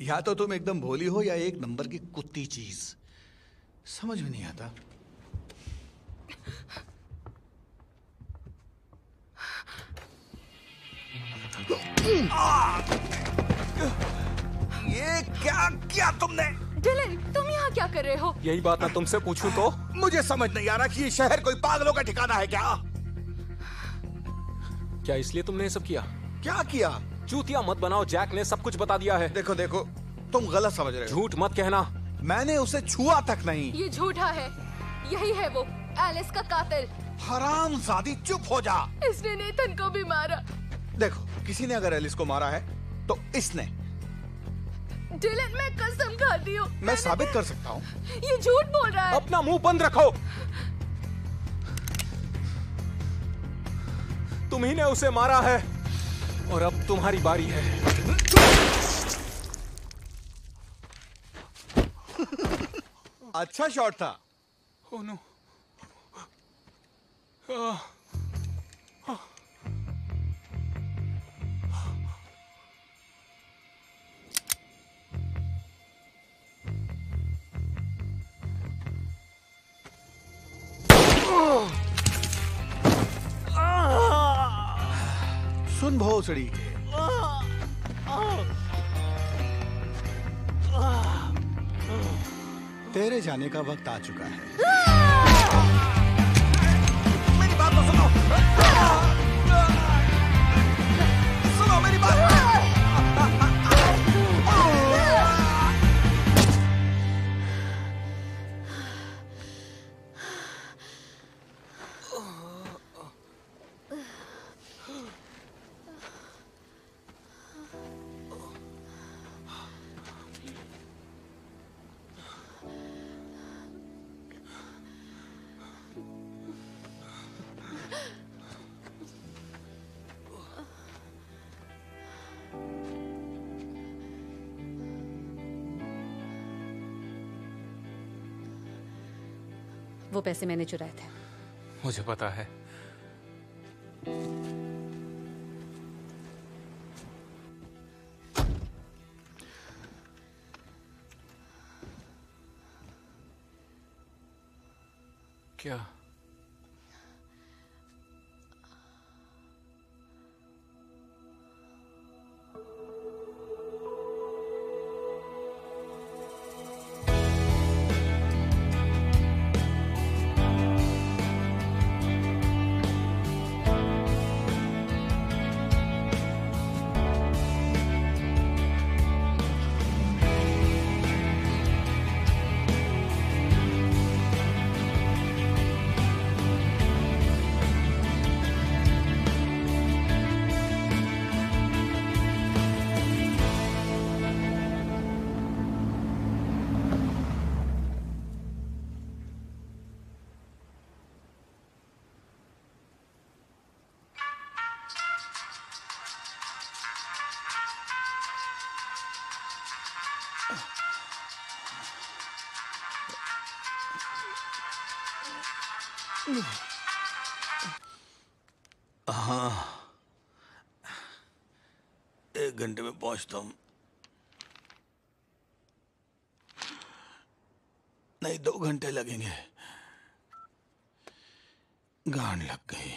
या तो तुम एकदम भोली हो या एक नंबर की कुत्ती चीज। समझ में नहीं आता। ये क्या किया तुमने? डिलन, तुम यहाँ क्या कर रहे हो? यही बात मैं तुमसे पूछूं तो? मुझे समझ नहीं आ रहा कि ये शहर कोई पागलों का ठिकाना है क्या? क्या इसलिए तुमने ये सब किया? क्या किया? चूतिया मत बनाओ, जैक ने सब कुछ बता दिया है। देखो देखो, तुम गलत समझ रहे हो। झूठ मत कहना। मैंने उसे छुआ तक नहीं। ये झूठा है। यही है वो, एलिस का कातिल। हरामजादी, चुप हो जा। इसने नेथन को भी मारा। देखो, किसी ने अगर एलिस को मारा है तो इसने। डिलन, मैं कसम खाती हूँ। मैं साबित कर सकता हूँ। ये झूठ बोल रहा है। अपना मुंह बंद रखो। तुम्ही ने उसे मारा है और अब तुम्हारी बारी है। अच्छा शॉट था। Oh no. सुन भोसड़ी के, तेरे जाने का वक्त आ चुका है। मेरी बात तो सुनो। सुनो मेरी बात। वो पैसे मैंने चुराए थे। मुझे पता है। क्या? हाँ, 1 घंटे में पहुंचता हूँ। नहीं, 2 घंटे लगेंगे। गांड लग गई।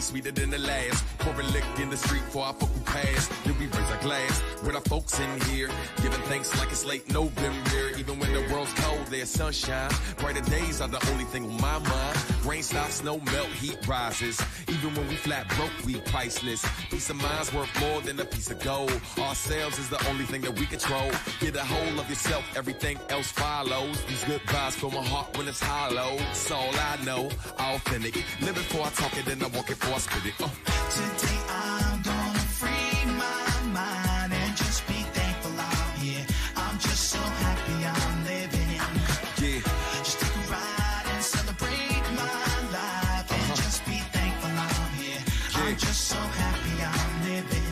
Sweeter than the last. Pour a lick in the street for our folk who pass. Then we raise our glass with our folks in here, giving thanks like it's late November. Even when the world's cold, there's sunshine. Brighter days are the only thing on my mind. Rain stops, snow melt, heat rises. Even when we flat broke, we priceless. Peace of mind's worth more than a piece of gold. Ourselves is the only thing that we control. Get a hold of yourself, everything else follows. These good vibes fill my heart when it's hollow. It's all I know, authentic. Live it before I talk it, then I walk it before I spit it. Today I'm gonna free my mind and just be thankful I'm here. I'm just so happy I'm living. Yeah. Just take a ride and celebrate my life and just be thankful I'm here. Yeah. I'm just so happy I'm living.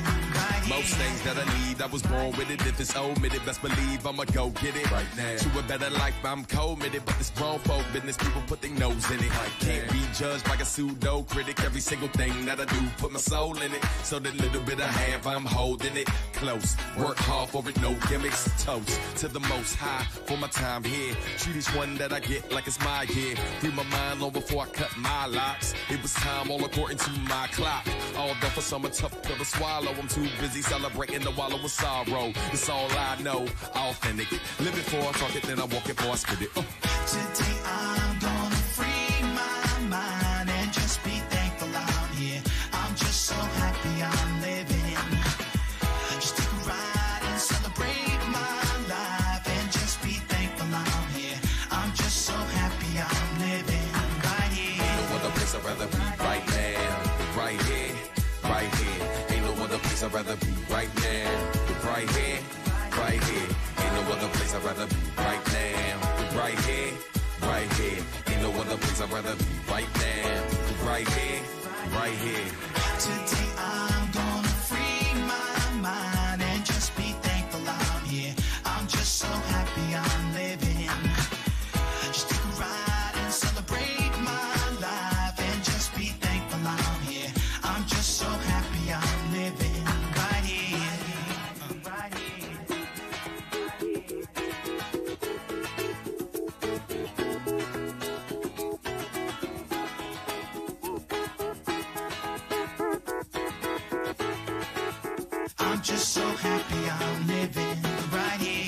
Most things that I need, I was born with it. If it's omitted, best believe I'ma go get it right now. To a better life, I'm committed, but this grown folk business, people put their nose in it. Can't be judged by a pseudo critic. Every single thing that I do, put my soul in it. So that little bit I have, I'm holding it close. Work hard for it, no gimmicks. Toast to the most high for my time here. Treat each one that I get like it's my year. Free my mind long before I cut my locks. It was time all according to my clock. All done for summer, tough pill to swallow. I'm too busy celebrating the wallow of sorrow. It's all I know, authentic. Live it before I talk it, then I walk it before I spit it. Today I'm gonna free my mind and just be thankful I'm here. I'm just so happy I'm living. Just take a ride and celebrate my life and just be thankful I'm here. I'm just so happy I'm living right here. Ain't no other place I'd rather be right now. Right here, right here. Ain't no other place I'd rather be right now. Right here, right here. Ain't no other place I'd rather be right now. Right here, right here. Ain't no other place I'd rather be right now. Right here, right here. Today I'm gonna free my mind and just be thankful I'm here. I'm just so happy I'm living. Just take a ride and celebrate my life and just be thankful I'm here. I'm just so happy I'm living right here. Right here. I'm just so happy I'm living right here.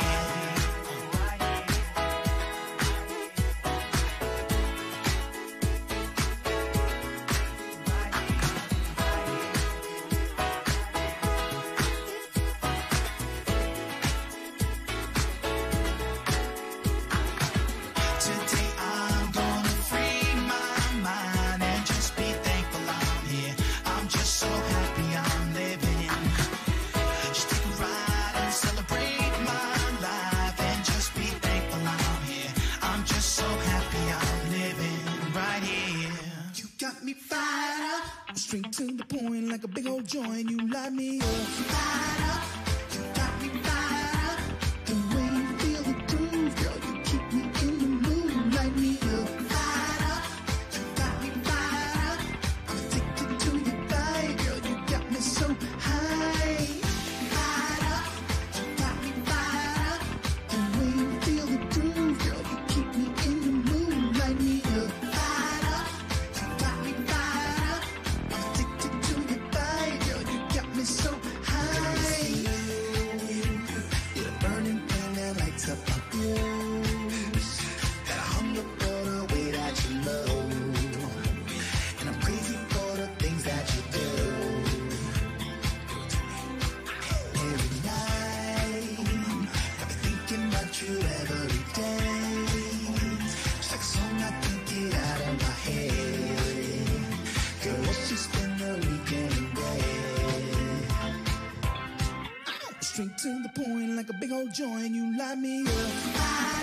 Today I'm gonna free my mind and just be thankful I'm here. I'm just so happy I'm living. Just take a ride and celebrate my life and just be thankful I'm here. I'm just so happy I'm living right here. You got me fired up, straight to the point like a big old joint. You light me up. Fired up, you got me fired up. to the point like a big old joint. You light me up.